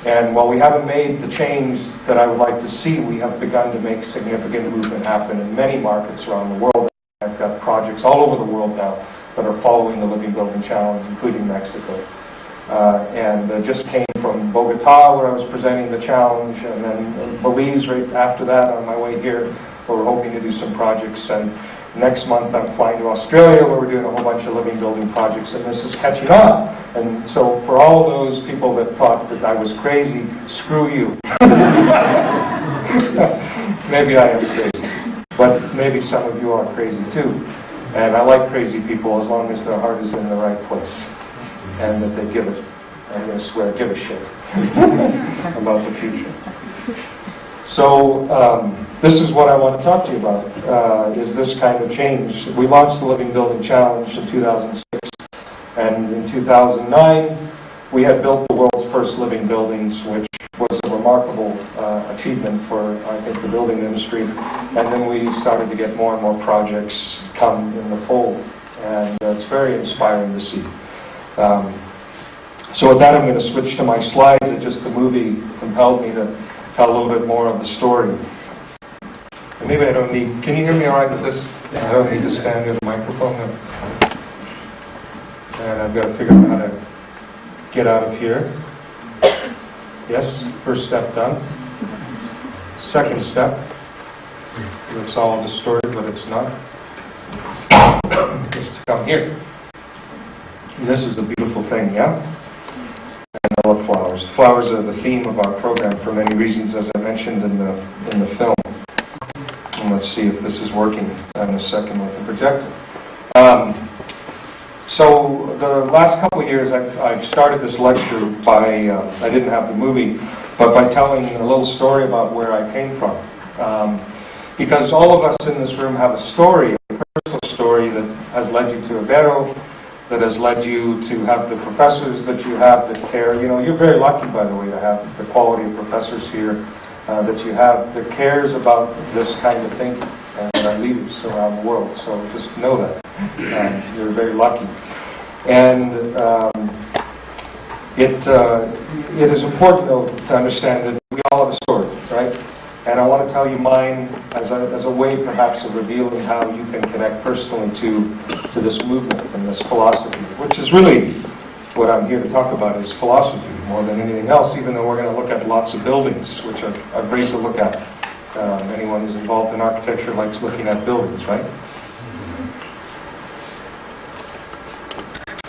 And while we haven't made the change that I would like to see, we have begun to make significant movement happen in many markets around the world. I've got projects all over the world now that are following the Living Building Challenge, including Mexico. And just came from Bogota, where I was presenting the challenge, and then Belize right after that on my way here. We're hoping to do some projects. And next month I'm flying to Australia, where we're doing a whole bunch of living building projects, and this is catching on. And so for all those people that thought that I was crazy, screw you. Maybe I am crazy, but maybe some of you are crazy too. And I like crazy people as long as their heart is in the right place and that they give it, I'm going to swear, give a shit about the future. So this is what I want to talk to you about, is this kind of change. We launched the Living Building Challenge in 2006, and in 2009 we had built the world's first living buildings, which was a remarkable achievement for, I think, the building industry. And then we started to get more and more projects come in the fold, and it's very inspiring to see. So with that, I'm going to switch to my slides. The movie compelled me to tell a little bit more of the story. And maybe I don't need, can you hear me all right with this? I don't need to stand near the microphone. And I've got to figure out how to get out of here. Yes, first step done. Second step. It's all distorted, but it's not. Just to come here. And this is the beautiful thing, yeah? And I love flowers. Flowers are the theme of our program for many reasons, as I mentioned in the film. And let's see if this is working in a second with the projector. So the last couple of years, I've started this lecture by, I didn't have the movie, but by telling a little story about where I came from. Because all of us in this room have a story, a personal story that has led you to Ibero, that has led you to have the professors that you have that care. You know, you're very lucky, by the way, to have the quality of professors here that you have that cares about this kind of thinking, and our leaders around the world. So just know that. You're very lucky. And it is important, though, to understand that we all have a story, right? And I want to tell you mine as a way, perhaps, of revealing how you can connect personally to this movement and this philosophy, which is really what I'm here to talk about, is philosophy more than anything else, even though we're going to look at lots of buildings, which are great to look at. Anyone who's involved in architecture likes looking at buildings, right?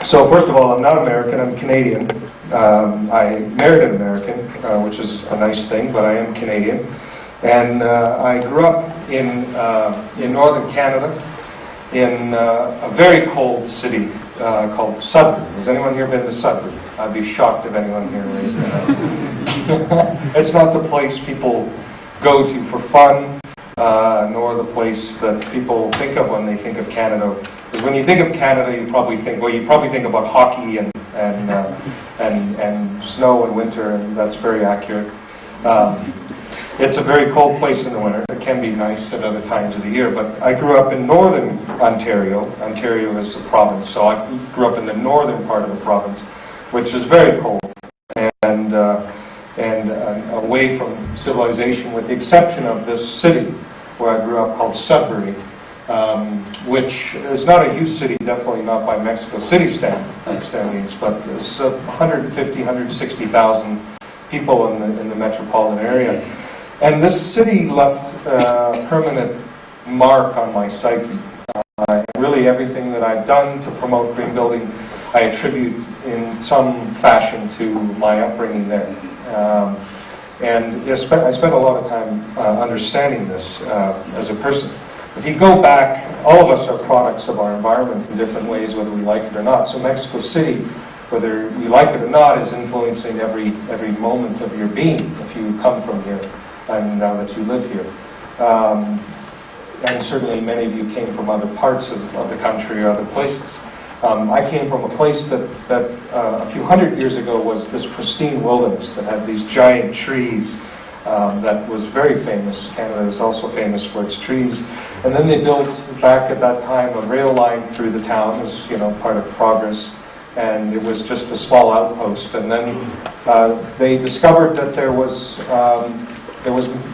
So first of all, I'm not American, I'm Canadian. I married an American, which is a nice thing, but I am Canadian. And I grew up in northern Canada, in a very cold city called Sudbury. Has anyone here been to Sudbury? I'd be shocked if anyone here raised their hand. It's not the place people go to for fun, nor the place that people think of when they think of Canada. Because when you think of Canada, you probably think about hockey and snow in winter, and that's very accurate. It's a very cold place in the winter. It can be nice at other times of the year, but I grew up in northern Ontario. Ontario is a province, so I grew up in the northern part of the province, which is very cold and away from civilization, with the exception of this city where I grew up called Sudbury, which is not a huge city, definitely not by Mexico City standings, but there's 150, 160,000 people in the metropolitan area. And this city left a permanent mark on my psyche. Really everything that I've done to promote green building, I attribute in some fashion to my upbringing there. And I spent a lot of time understanding this as a person. If you go back, all of us are products of our environment in different ways, whether we like it or not. So Mexico City, whether you like it or not, is influencing every moment of your being if you come from here and now that you live here. And certainly many of you came from other parts of the country or other places. I came from a place that a few hundred years ago was this pristine wilderness that had these giant trees that was very famous. Canada is also famous for its trees. And then they built, back at that time, a rail line through the town as, part of progress. And it was just a small outpost. And then they discovered that there was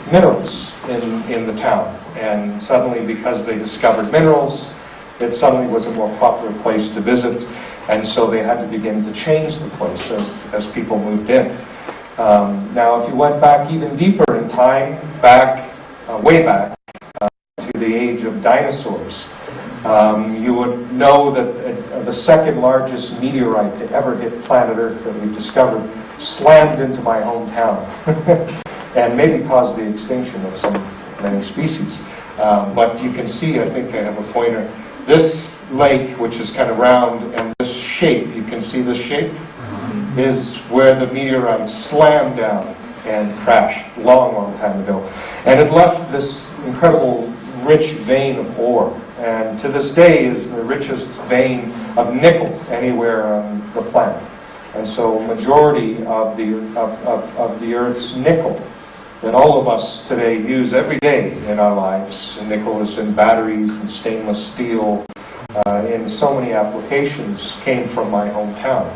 minerals in the town. And suddenly, because they discovered minerals, it suddenly was a more popular place to visit. And so they had to begin to change the place as people moved in. Now, if you went back even deeper in time, way back, to the age of dinosaurs, you would know that the second largest meteorite to ever hit planet Earth that we've discovered slammed into my hometown and maybe caused the extinction of many species. But you can see, I think I have a pointer, this lake, which is kind of round, and this shape, you can see this shape, is where the meteorite slammed down and crashed long time ago. And it left this incredible rich vein of ore, and to this day is the richest vein of nickel anywhere on the planet. And so majority of the Earth's nickel that all of us today use every day in our lives, and nickel is in batteries and stainless steel, in so many applications, came from my hometown.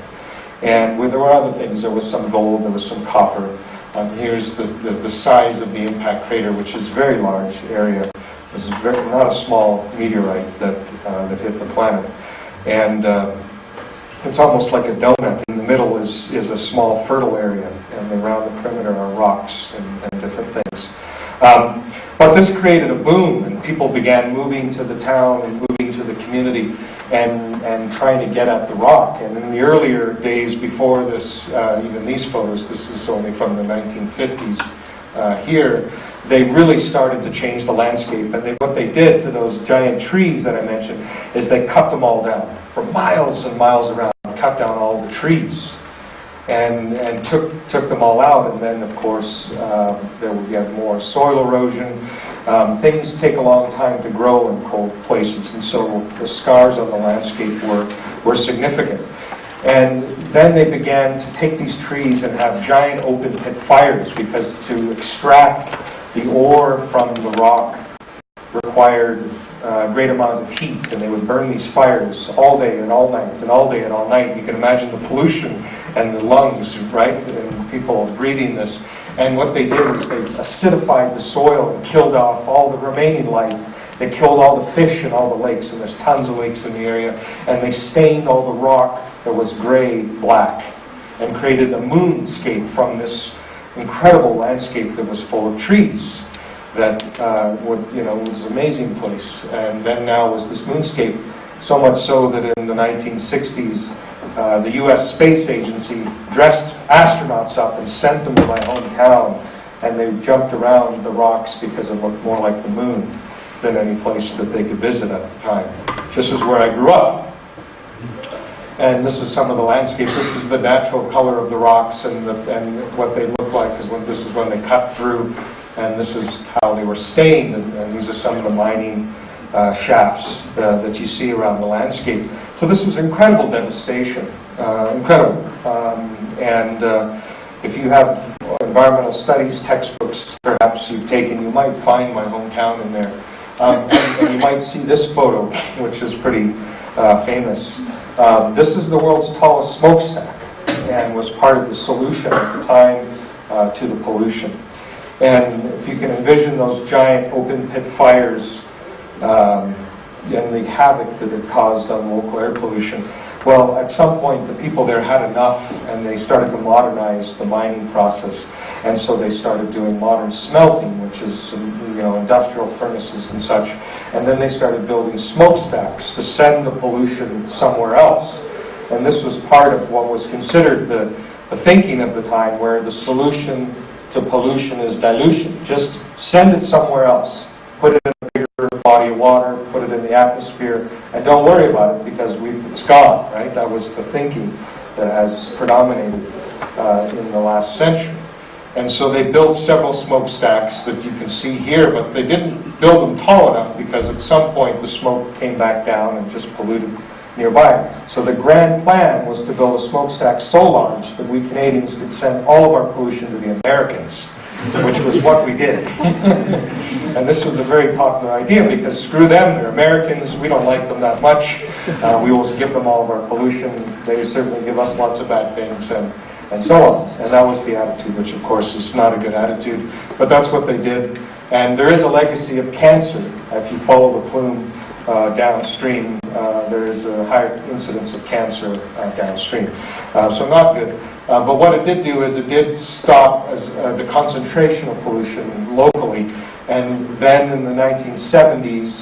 And there were other things. There was some gold, there was some copper. Here's the size of the impact crater, which is a very large area. This is not a small meteorite that hit the planet. And it's almost like a donut. In the middle is a small fertile area, and around the perimeter are rocks and different things. But this created a boom, and people began moving to the town and moving to the community and trying to get at the rock. And in the earlier days before this, even these photos, this is only from the 1950s here, they really started to change the landscape. And what they did to those giant trees that I mentioned is they cut them all down for miles and miles around, cut down all the trees and took them all out. And then, of course, there would get more soil erosion. Things take a long time to grow in cold places, and so the scars on the landscape were significant. And then they began to take these trees and have giant open pit fires, because to extract the ore from the rock required a great amount of heat, and they would burn these fires all day and all night and all day and all night. You can imagine the pollution and the lungs, right, and people breathing this. And what they did is they acidified the soil and killed off all the remaining life. They killed all the fish in all the lakes, and there's tons of lakes in the area, and they stained all the rock that was gray black and created a moonscape from this incredible landscape that was full of trees. That was an amazing place. And then now was this moonscape, so much so that in the 1960s, the U.S. Space Agency dressed astronauts up and sent them to my hometown, and they jumped around the rocks because it looked more like the moon than any place that they could visit at the time. This is where I grew up. And this is some of the landscape. This is the natural color of the rocks and what they look like, because this is when they cut through, and this is how they were stained, and these are some of the mining shafts that you see around the landscape. So this was incredible devastation, incredible. If you have environmental studies textbooks, perhaps you've taken, you might find my hometown in there. And you might see this photo, which is pretty famous. This is the world's tallest smokestack. and was part of the solution at the time to the pollution. And if you can envision those giant open pit fires and the havoc that it caused on local air pollution, well, at some point the people there had enough and they started to modernize the mining process. And so they started doing modern smelting, which is industrial furnaces and such. And then they started building smokestacks to send the pollution somewhere else. And this was part of what was considered the thinking of the time, where the solution to pollution is dilution. Just send it somewhere else. Put it in a bigger body of water, put it in the atmosphere, and don't worry about it because it's gone, right? That was the thinking that has predominated in the last century. And so they built several smokestacks that you can see here, but they didn't build them tall enough because at some point the smoke came back down and just polluted nearby. So the grand plan was to build a smokestack so large that we Canadians could send all of our pollution to the Americans, which was what we did. And this was a very popular idea because screw them, they're Americans, we don't like them that much. We will give them all of our pollution. They certainly give us lots of bad things and so on. And that was the attitude, which of course is not a good attitude, but that's what they did. And there is a legacy of cancer. If you follow the plume downstream, there is a higher incidence of cancer downstream. So not good. But what it did do is it did stop the concentration of pollution locally. And then in the 1970s,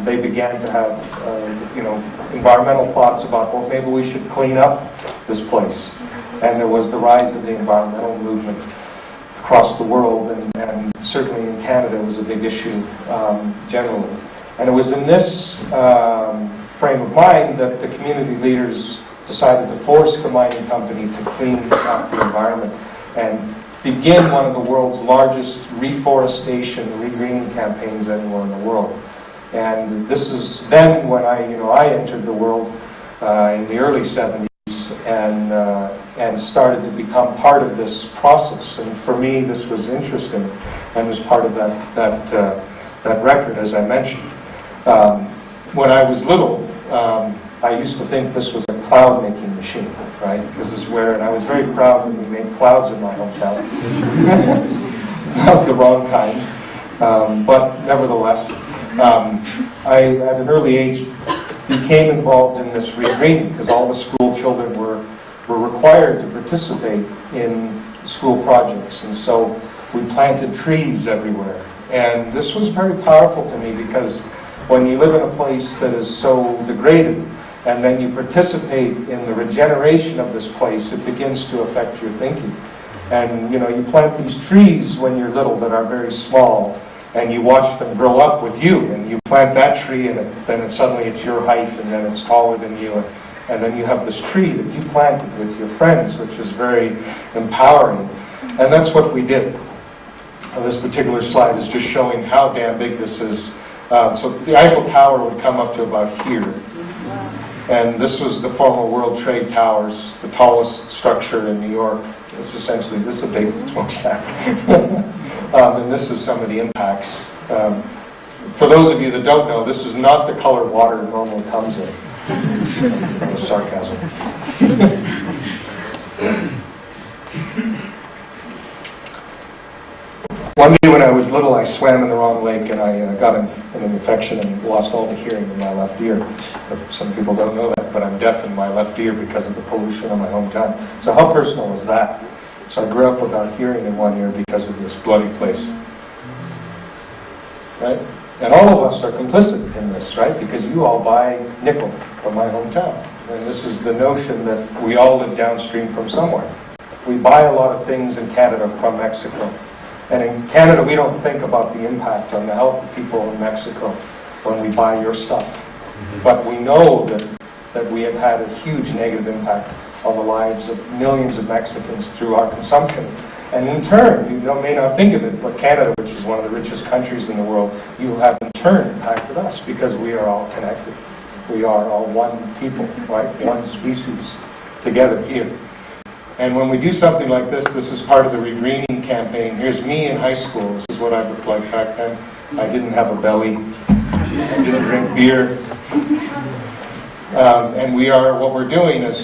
they began to have environmental thoughts about, well, maybe we should clean up this place. And there was the rise of the environmental movement across the world, and certainly in Canada it was a big issue generally. And it was in this frame of mind that the community leaders decided to force the mining company to clean up the environment and begin one of the world's largest reforestation, regreening campaigns anywhere in the world. And this is then when I entered the world in the early 70s and started to become part of this process. And for me, this was interesting and was part of that record, as I mentioned. When I was little, I used to think this was a cloud-making machine, right? This is where, and I was very proud when we made clouds in my hometown. Not the wrong kind, but nevertheless, I, at an early age, became involved in this regreening because all the school children were required to participate in school projects, and so we planted trees everywhere. And this was very powerful to me because when you live in a place that is so degraded and then you participate in the regeneration of this place, it begins to affect your thinking. And you plant these trees when you're little that are very small, and you watch them grow up with you, and you plant that tree, and then suddenly it's your height, and then it's taller than you, and then you have this tree that you planted with your friends, which is very empowering. And that's what we did. This particular slide is just showing how damn big this is. So the Eiffel Tower would come up to about here. And this was the former World Trade Towers, the tallest structure in New York. This is a big smokestack. And this is some of the impacts. For those of you that don't know, this is not the color water normally comes in. Sarcasm. One day when I was little, I swam in the wrong lake and I got an infection and lost all the hearing in my left ear. But some people don't know that, but I'm deaf in my left ear because of the pollution in my hometown. So how personal is that? So I grew up without hearing in one ear because of this bloody place. Right? And all of us are complicit in this, right? Because you all buy nickel from my hometown. And this is the notion that we all live downstream from somewhere. We buy a lot of things in Canada from Mexico. And in Canada, we don't think about the impact on the health of people in Mexico when we buy your stuff. But we know that we have had a huge negative impact on the lives of millions of Mexicans through our consumption. And in turn, you may not think of it, but Canada, which is one of the richest countries in the world, you have in turn impacted us because we are all connected. We are all one people, right? One species together here. And when we do something like this is part of the regreening campaign. Here's me in high school. This is what I looked like back then. I didn't have a belly. I didn't drink beer. And what we're doing is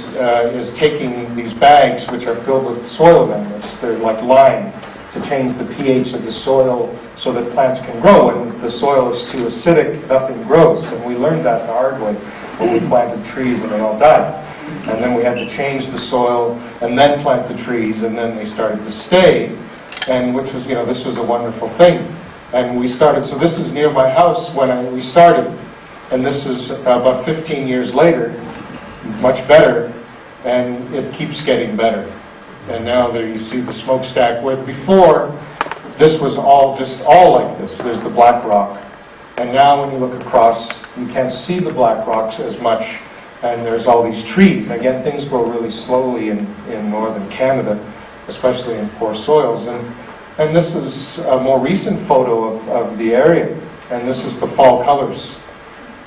taking these bags, which are filled with soil amendments, they're like lime, to change the pH of the soil so that plants can grow. And if the soil is too acidic, nothing grows. And we learned that the hard way when we planted trees and they all died. And then we had to change the soil and then plant the trees, and then they started to stay. And which was, this was a wonderful thing. And we started, so this is near my house when we started. And this is about 15 years later, much better, and it keeps getting better. And now there you see the smokestack, where before this was all like this. There's the black rock. And now when you look across, you can't see the black rocks as much, and there's all these trees. Again, things grow really slowly in northern Canada, especially in poor soils. And this is a more recent photo of the area, and this is the fall colors.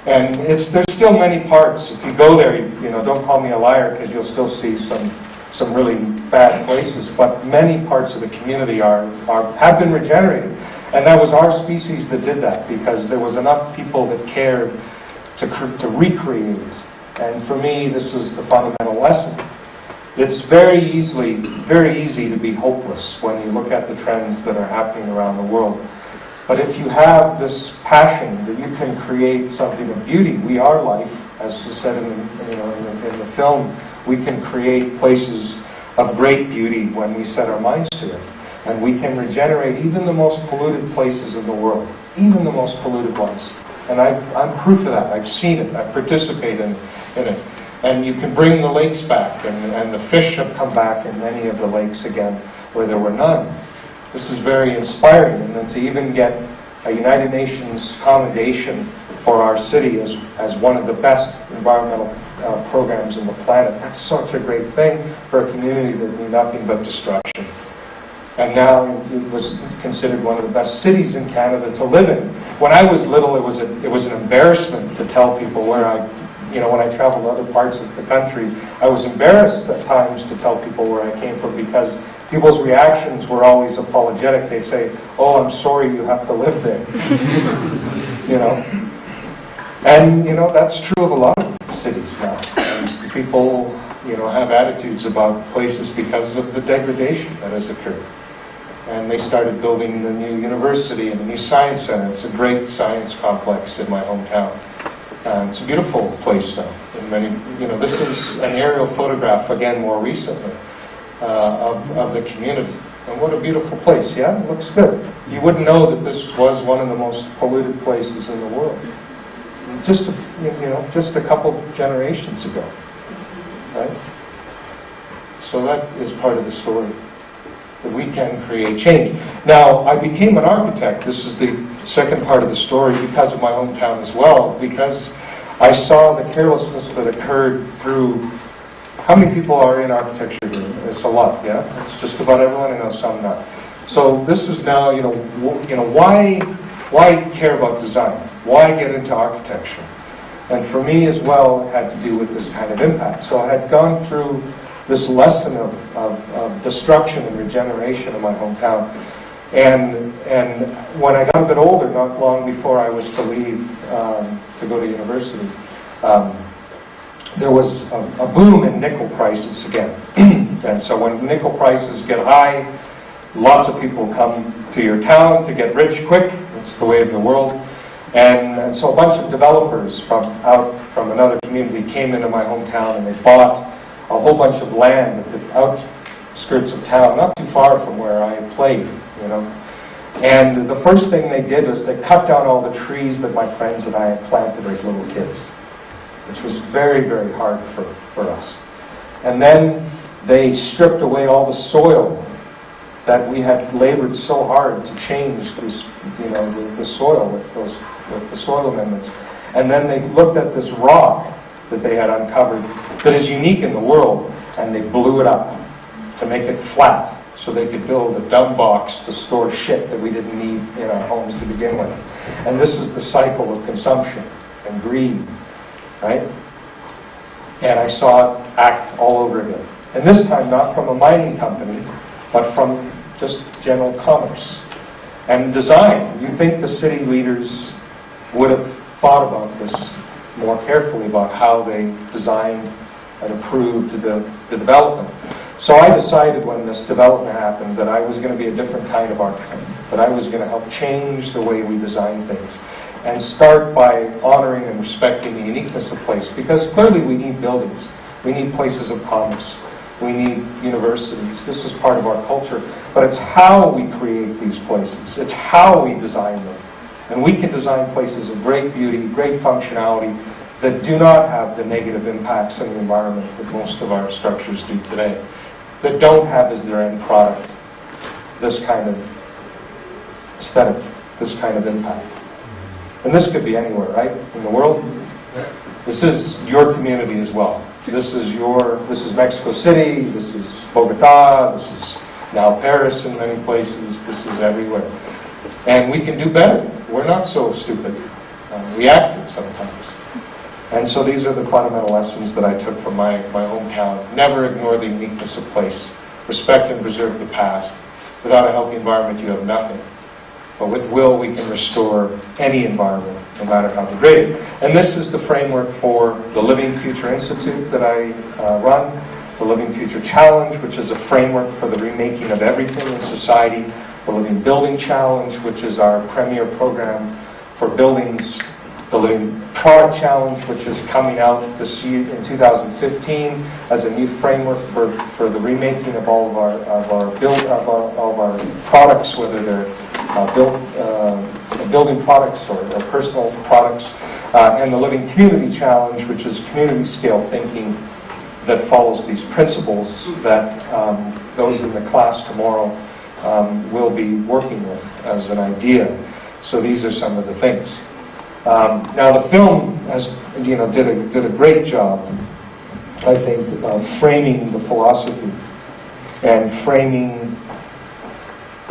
And there's still many parts. If you go there, don't call me a liar, because you'll still see some really bad places. But many parts of the community have been regenerated, and that was our species that did that, because there was enough people that cared to recreate. And for me, this is the fundamental lesson. It's very easy to be hopeless when you look at the trends that are happening around the world. But if you have this passion that you can create something of beauty, we are life, as is said in the film, we can create places of great beauty when we set our minds to it. And we can regenerate even the most polluted places in the world, even the most polluted ones. And I'm proof of that. I've seen it. I participate in it. And you can bring the lakes back, and the fish have come back in many of the lakes again where there were none. This is very inspiring, and then to even get a United Nations commendation for our city as one of the best environmental programs on the planet, that's such a great thing for a community that knew nothing but destruction. And now it was considered one of the best cities in Canada to live in. When I was little, it was an embarrassment to tell people where when I traveled to other parts of the country, I was embarrassed at times to tell people where I came from, because people's reactions were always apologetic. They'd say, "Oh, I'm sorry you have to live there." And that's true of a lot of cities now. And people, have attitudes about places because of the degradation that has occurred. And they started building the new university and the new science center. It's a great science complex in my hometown. It's a beautiful place now. This is an aerial photograph, again, more recently, of the community. And what a beautiful place, yeah? It looks good. You wouldn't know that this was one of the most polluted places in the world. Just a couple generations ago, right? So that is part of the story, that we can create change. Now, I became an architect. This is the second part of the story, because of my hometown as well, because I saw the carelessness that occurred through. How many people are in architecture here? It's a lot, yeah? It's just about everyone. I know some not. So this is now, why care about design? Why get into architecture? And for me as well, it had to do with this kind of impact. So I had gone through this lesson of destruction and regeneration in my hometown. And when I got a bit older, not long before I was to leave to go to university, there was a boom in nickel prices again. And so when nickel prices get high, lots of people come to your town to get rich quick. It's the way of the world. And so a bunch of developers from another community came into my hometown, and they bought a whole bunch of land at the outskirts of town, not too far from where I played, And the first thing they did was they cut down all the trees that my friends and I had planted as little kids, which was very, very hard for us. And then they stripped away all the soil that we had labored so hard to change this, the soil with the soil amendments. And then they looked at this rock that they had uncovered that is unique in the world, and they blew it up to make it flat so they could build a dumb box to store shit that we didn't need in our homes to begin with. And this is the cycle of consumption and greed, right? And I saw it act all over again. And this time not from a mining company, but from just general commerce. And design. You think the city leaders would have thought about this more carefully about how they designed and approved the development. So I decided when this development happened that I was going to be a different kind of architect, that I was going to help change the way we design things and start by honoring and respecting the uniqueness of place, because clearly we need buildings, we need places of commerce, we need universities. This is part of our culture, but it's how we create these places, it's how we design them. And we can design places of great beauty, great functionality, that do not have the negative impacts on the environment that most of our structures do today, that don't have as their end product this kind of aesthetic, this kind of impact. And this could be anywhere, right, in the world. This is your community as well. This is Mexico City, this is Bogota, this is now Paris in many places, this is everywhere. And we can do better. We're not so stupid. We act it sometimes. And so these are the fundamental lessons that I took from my hometown. Never ignore the uniqueness of place. Respect and preserve the past. Without a healthy environment, you have nothing. But with will, we can restore any environment, no matter how degraded. And this is the framework for the Living Future Institute that I run, the Living Future Challenge, which is a framework for the remaking of everything in society, the Living Building Challenge, which is our premier program for buildings, the Living Product Challenge, which is coming out this year in 2015 as a new framework for the remaking of all of our products, whether they're building products or personal products, and the Living Community Challenge, which is community scale thinking that follows these principles that those in the class tomorrow will be working with as an idea. So these are some of the things. Now the film did a great job, I think, of framing the philosophy and framing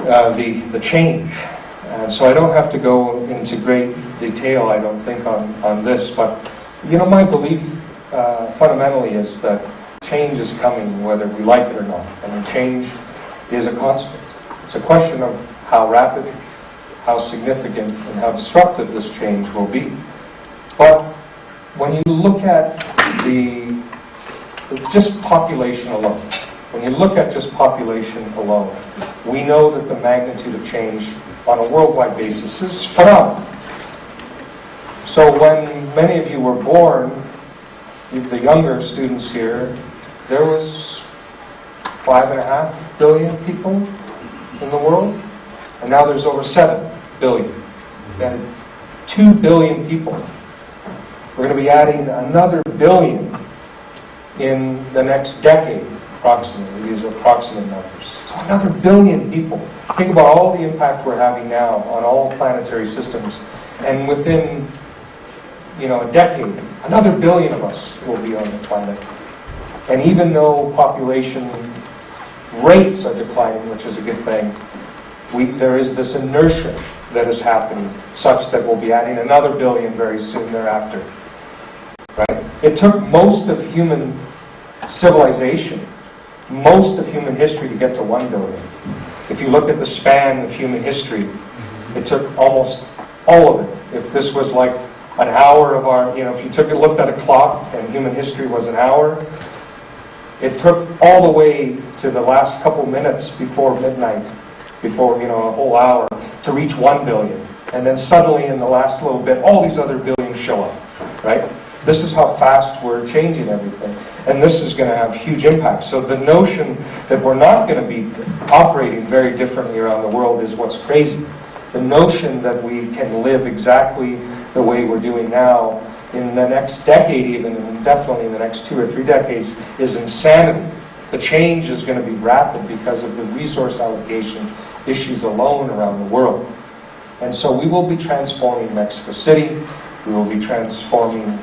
the change. And so I don't have to go into great detail, I don't think, on this, but my belief fundamentally is that change is coming whether we like it or not. I mean, change is a constant. It's a question of how rapid, how significant, and how destructive this change will be. But when you look at just population alone, we know that the magnitude of change on a worldwide basis is phenomenal. So when many of you were born, the younger students here, there was 5.5 billion people in the world, and now there's over 7 billion. And 2 billion people. We're going to be adding another billion in the next decade, approximately. These are approximate numbers. So another billion people. Think about all the impact we're having now on all planetary systems, and within a decade, another billion of us will be on the planet. And even though population rates are declining, which is a good thing, there is this inertia that is happening, such that we'll be adding another billion very soon thereafter. Right? It took most of human civilization, most of human history to get to 1 billion. If you look at the span of human history, it took almost all of it. If this was like an hour of our, if you looked at a clock and human history was an hour, it took all the way to the last couple minutes before midnight, before, a whole hour, to reach 1 billion. And then suddenly in the last little bit, all these other billions show up, right? This is how fast we're changing everything. And this is going to have huge impact. So the notion that we're not going to be operating very differently around the world is what's crazy. The notion that we can live exactly the way we're doing now in the next decade even, and definitely in the next 2 or 3 decades, is insanity. The change is going to be rapid because of the resource allocation issues alone around the world. And so we will be transforming Mexico City. We will be transforming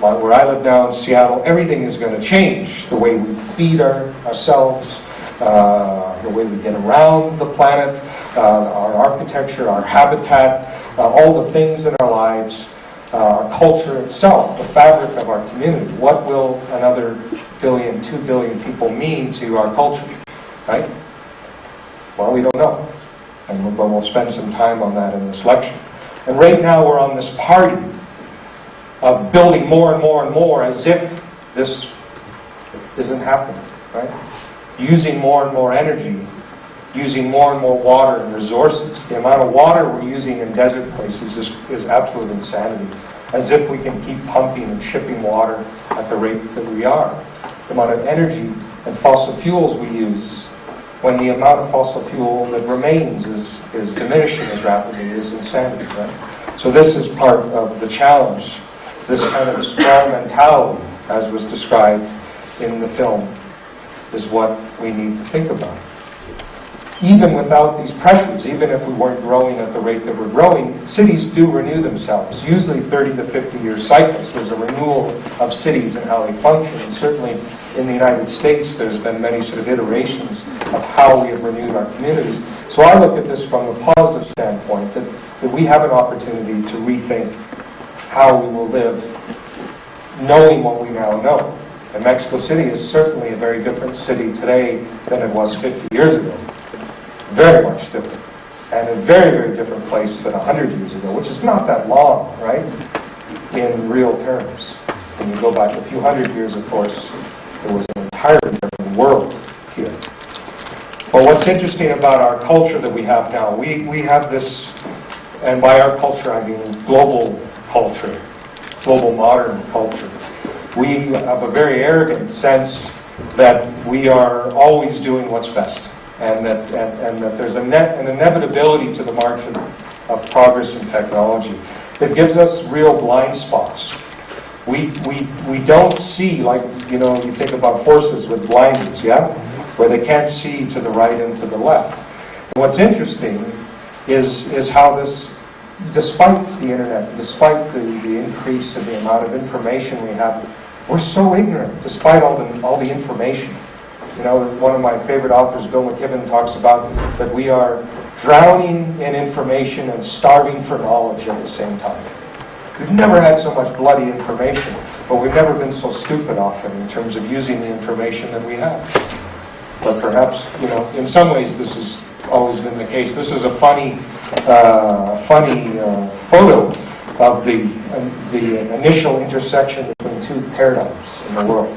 where I live now in Seattle. Everything is going to change. The way we feed ourselves, the way we get around the planet, our architecture, our habitat, all the things in our lives, our culture itself, the fabric of our community. What will another 1 billion, 2 billion people mean to our culture, right? Well, we don't know. But we'll spend some time on that in this lecture. And right now we're on this party of building more and more and more as if this isn't happening, right? Using more and more energy, using more and more water and resources. The amount of water we're using in desert places is absolute insanity. As if we can keep pumping and shipping water at the rate that we are. The amount of energy and fossil fuels we use, when the amount of fossil fuel that remains is diminishing as rapidly, is insanity, right? So this is part of the challenge. This kind of strong mentality, as was described in the film, is what we need to think about. Even without these pressures, even if we weren't growing at the rate that we're growing, cities do renew themselves, usually 30 to 50-year cycles. There's a renewal of cities and how they function, and certainly in the United States there's been many sort of iterations of how we have renewed our communities. So I look at this from a positive standpoint, that we have an opportunity to rethink how we will live, knowing what we now know. And Mexico City is certainly a very different city today than it was 50 years ago. Very much different. And a very, very different place than 100 years ago, which is not that long, right, in real terms. When you go back a few hundred years, of course, it was an entirely different world here. But what's interesting about our culture that we have now, we have this, and by our culture I mean global culture, global modern culture. We have a very arrogant sense that we are always doing what's best, and that there's an inevitability to the march of progress in technology that gives us real blind spots. We don't see, like, you know, you think about horses with blinders, yeah, where they can't see to the right and to the left. And what's interesting is how this, despite the internet, despite the increase in the amount of information we have, we're so ignorant, despite all the information. You know, one of my favorite authors, Bill McKibben, talks about that we are drowning in information and starving for knowledge at the same time. We've never had so much bloody information, but we've never been so stupid often in terms of using the information that we have. But perhaps, you know, in some ways this has always been the case. This is a funny photo of the initial intersection between two paradigms in the world.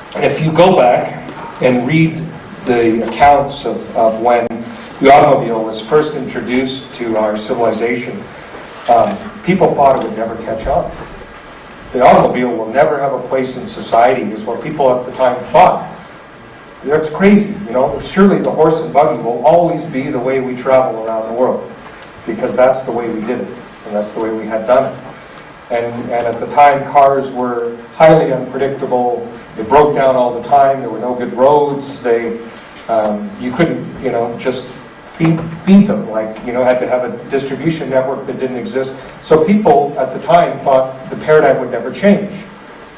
And if you go back and read the accounts of when the automobile was first introduced to our civilization, people thought it would never catch on. The automobile will never have a place in society, is what people at the time thought. That's crazy, you know. Surely the horse and buggy will always be the way we travel around the world, because that's the way we did it, and that's the way we had done it. And at the time, cars were highly unpredictable. They broke down all the time. There were no good roads. You couldn't, you know, just feed them. Like, you know, had to have a distribution network that didn't exist. So people at the time thought the paradigm would never change.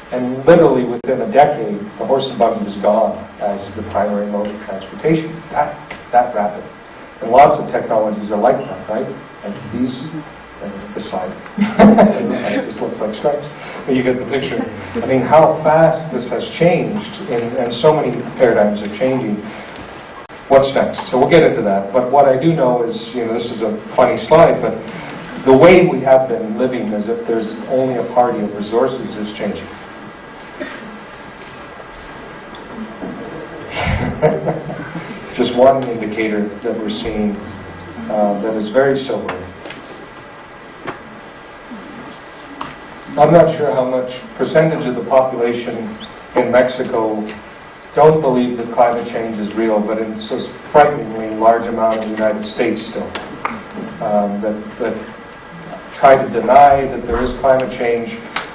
And literally within a decade, the horse and buggy was gone as the primary mode of transportation. That rapid. And lots of technologies are like that, right? And these, this side, it just looks like stripes. But you get the picture. I mean, how fast this has changed, and so many paradigms are changing. What's next? So we'll get into that. But what I do know is, you know, this is a funny slide, but the way we have been living as if there's only a party of resources is changing. Just one indicator that we're seeing that is very sobering. I'm not sure how much percentage of the population in Mexico don't believe that climate change is real, but it's a frighteningly large amount in the United States still that try to deny that there is climate change,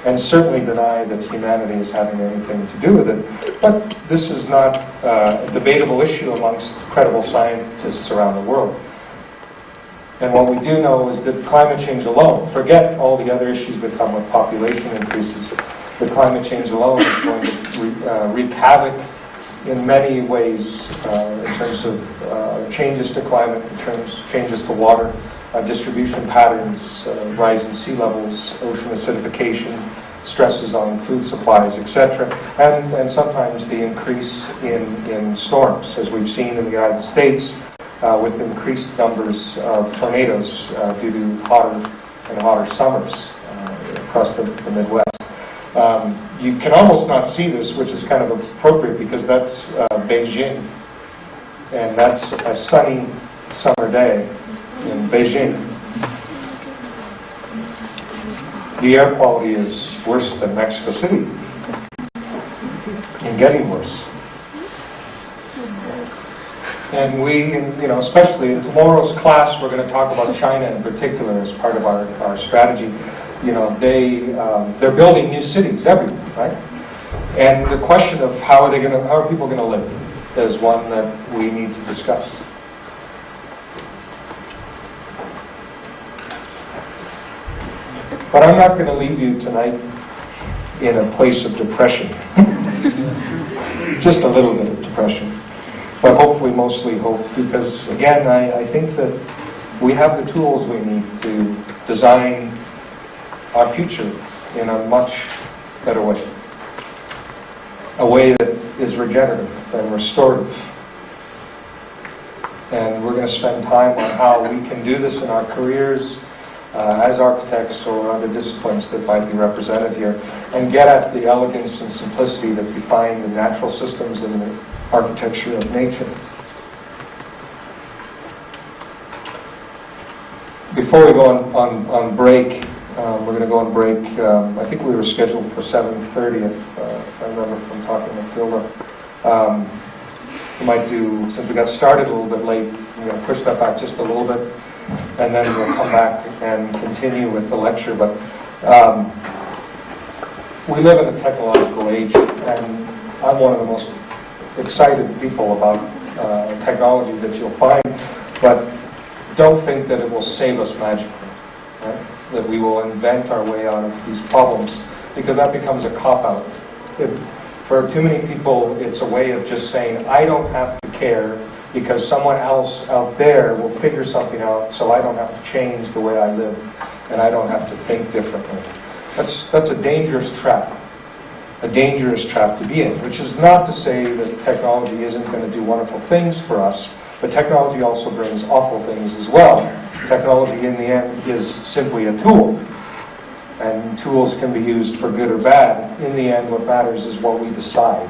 and certainly deny that humanity is having anything to do with it. But this is not a debatable issue amongst credible scientists around the world. And what we do know is that climate change alone, forget all the other issues that come with population increases, that climate change alone is going to wreak havoc in many ways in terms of changes to climate, in terms of changes to water, distribution patterns, rise in sea levels, ocean acidification, stresses on food supplies, etc. And sometimes the increase in storms, as we've seen in the United States, with increased numbers of tornadoes due to hotter and hotter summers across the Midwest. You can almost not see this, which is kind of appropriate because that's Beijing, and that's a sunny summer day in Beijing. The air quality is worse than Mexico City, and getting worse. And we, especially in tomorrow's class, we're going to talk about China in particular as part of our strategy. They're building new cities everywhere, right? And the question of how are people going to live is one that we need to discuss. But I'm not going to leave you tonight in a place of depression. Just a little bit of depression. But hopefully mostly hope, because again, I think that we have the tools we need to design our future in a much better way. A way that is regenerative and restorative. And we're going to spend time on how we can do this in our careers as architects or other disciplines that might be represented here, and get at the elegance and simplicity that we find in natural systems and the architecture of nature. Before we go on break, we're going to go on break. I think we were scheduled for 7:30, if I remember from talking with Gilda. We might do, since we got started a little bit late, we're going to push that back just a little bit, and then we'll come back and continue with the lecture. But we live in a technological age, and I'm one of the most excited people about technology that you'll find, but don't think that it will save us magically, right? That we will invent our way out of these problems, because that becomes a cop-out. For too many people, it's a way of just saying, I don't have to care because someone else out there will figure something out, so I don't have to change the way I live, and I don't have to think differently. That's a dangerous trap. A dangerous trap to be in, which is not to say that technology isn't going to do wonderful things for us, but technology also brings awful things as well. Technology in the end is simply a tool, and tools can be used for good or bad. In the end, what matters is what we decide.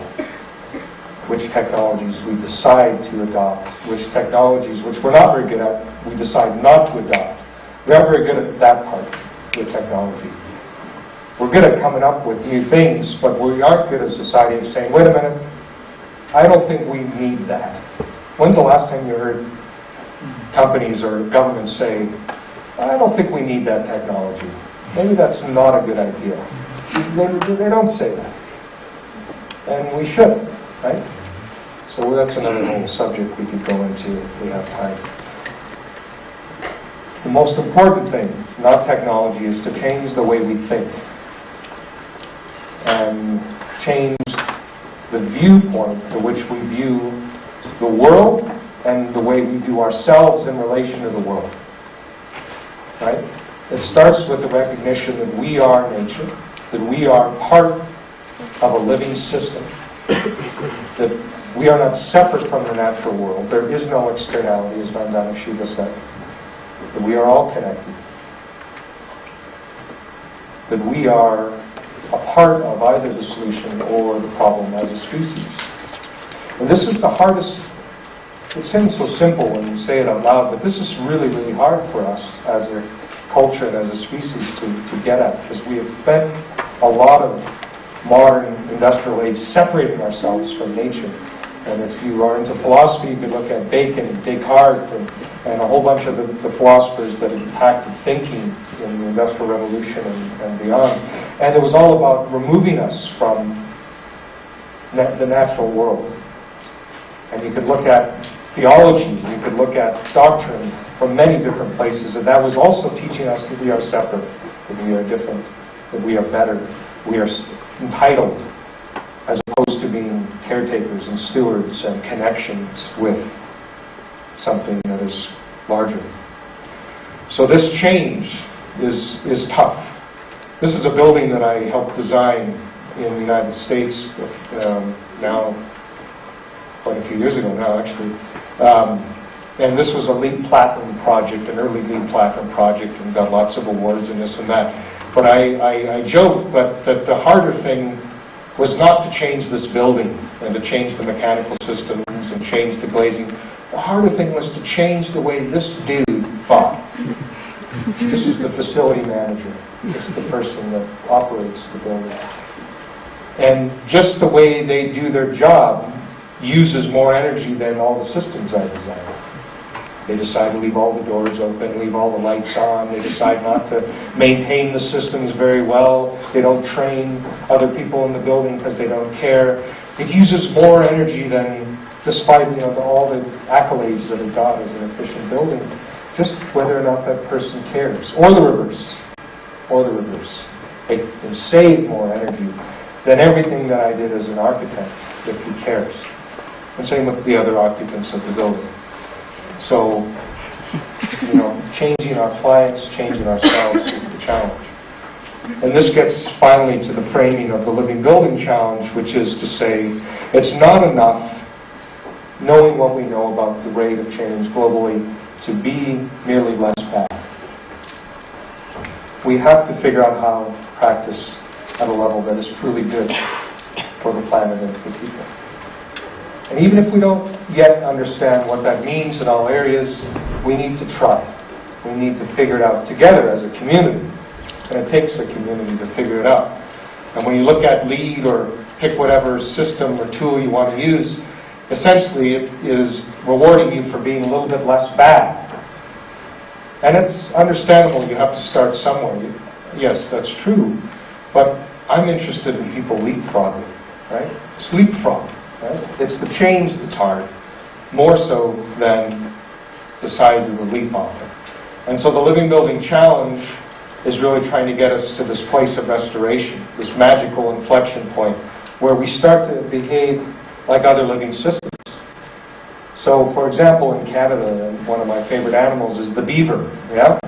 Which technologies we decide to adopt, which technologies, which we're not very good at, we decide not to adopt. We're not very good at that part with technology. We're good at coming up with new things, but we aren't good as a society of saying, wait a minute, I don't think we need that. When's the last time you heard companies or governments say, I don't think we need that technology. Maybe that's not a good idea. They don't say that. And we should, right? So that's another whole subject we could go into if we have time. The most important thing, not technology, is to change the way we think. And change the viewpoint in which we view the world and the way we view ourselves in relation to the world. Right? It starts with the recognition that we are nature, that we are part of a living system, that we are not separate from the natural world. There is no externality, as Vandana Shiva said. That we are all connected. That we are a part of either the solution or the problem as a species. And this is the hardest. It seems so simple when you say it out loud, but this is really, really hard for us as a culture and as a species to get at, because we have spent a lot of modern industrial age separating ourselves from nature. And if you are into philosophy, you can look at Bacon, Descartes, and a whole bunch of the philosophers that impacted thinking in the Industrial Revolution and beyond. And it was all about removing us from the natural world. And you could look at theology, you could look at doctrine from many different places, and that was also teaching us that we are separate, that we are different, that we are better, we are entitled, as opposed to being caretakers and stewards and connections with something that is larger. So this change is tough. This is a building that I helped design in the United States now, quite a few years ago now actually. And this was a LEED Platinum project, an early LEED Platinum project, and got lots of awards and this and that. But I joke that the harder thing was not to change this building and to change the mechanical systems and change the glazing. The harder thing was to change the way this dude thought. This is the facility manager. This is the person that operates the building. And just the way they do their job uses more energy than all the systems I designed. They decide to leave all the doors open, leave all the lights on. They decide not to maintain the systems very well. They don't train other people in the building because they don't care. It uses more energy than, despite all the accolades that it got as an efficient building, just whether or not that person cares. Or the reverse. Or the reverse. They can save more energy than everything that I did as an architect if he cares. And same with the other occupants of the building. So, changing our clients, changing ourselves is the challenge. And this gets finally to the framing of the Living Building Challenge, which is to say, it's not enough knowing what we know about the rate of change globally to be merely less bad. We have to figure out how to practice at a level that is truly good for the planet and for people. And even if we don't yet understand what that means in all areas, we need to try. We need to figure it out together as a community. And it takes a community to figure it out. And when you look at LEED or pick whatever system or tool you want to use, essentially it is rewarding you for being a little bit less bad. And it's understandable you have to start somewhere. Yes, that's true. But I'm interested in people leapfrogging, right? It's leapfrog. Right? It's the change that's hard, more so than the size of the leap often. And so the Living Building Challenge is really trying to get us to this place of restoration, this magical inflection point, where we start to behave like other living systems. So, for example, in Canada, one of my favorite animals is the beaver. Yeah?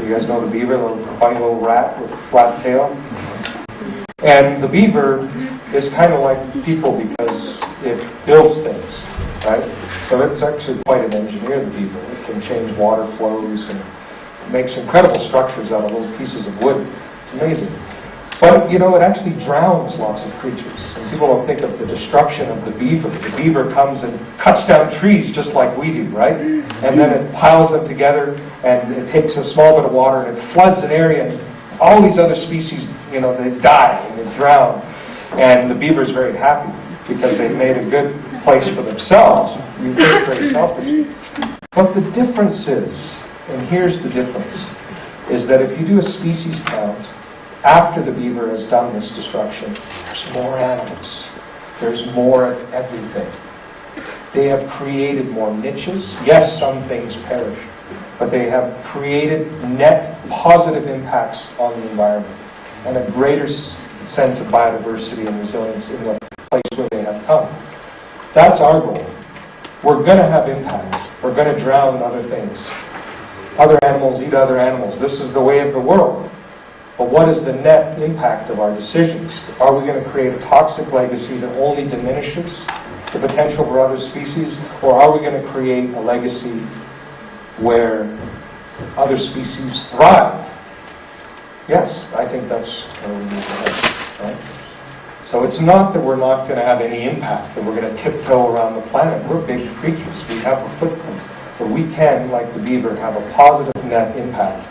You guys know the beaver, the little funny little rat with a flat tail? And the beaver is kind of like people because it builds things, right? So it's actually quite an engineer, the beaver. It can change water flows and makes incredible structures out of little pieces of wood. It's amazing. But, it actually drowns lots of creatures. And people don't think of the destruction of the beaver. The beaver comes and cuts down trees just like we do, right? And then it piles them together and it takes a small bit of water and it floods an area. And all these other species, they die and they drown. And the beaver is very happy because they've made a good place for themselves. We think very selfishly. But the difference is, and here's the difference, is that if you do a species count, after the beaver has done this destruction, there's more animals. There's more of everything. They have created more niches. Yes, some things perish, but they have created net positive impacts on the environment and a greater sense of biodiversity and resilience in the place where they have come. That's our goal. We're going to have impact. We're going to drown other things. Other animals eat other animals. This is the way of the world. But what is the net impact of our decisions? Are we going to create a toxic legacy that only diminishes the potential for other species? Or are we going to create a legacy where other species thrive? Yes, I think that's where we need to head. Right? So it's not that we're not going to have any impact, that we're going to tiptoe around the planet. We're big creatures. We have a footprint. So we can, like the beaver, have a positive net impact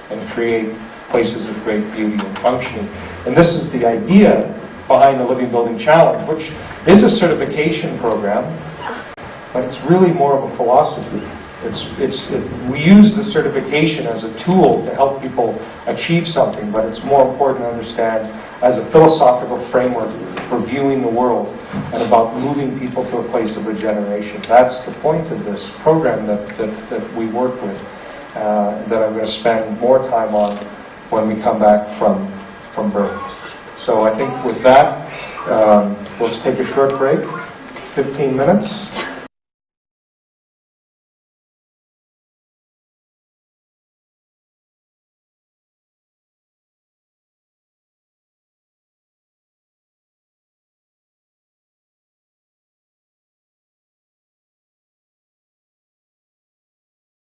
and create places of great beauty and functioning. And this is the idea behind the Living Building Challenge, which is a certification program, but it's really more of a philosophy. We use the certification as a tool to help people achieve something, but it's more important to understand as a philosophical framework for viewing the world and about moving people to a place of regeneration. That's the point of this program that we work with, that I'm going to spend more time on when we come back from birth. So I think with that, let's take a short break, 15 minutes.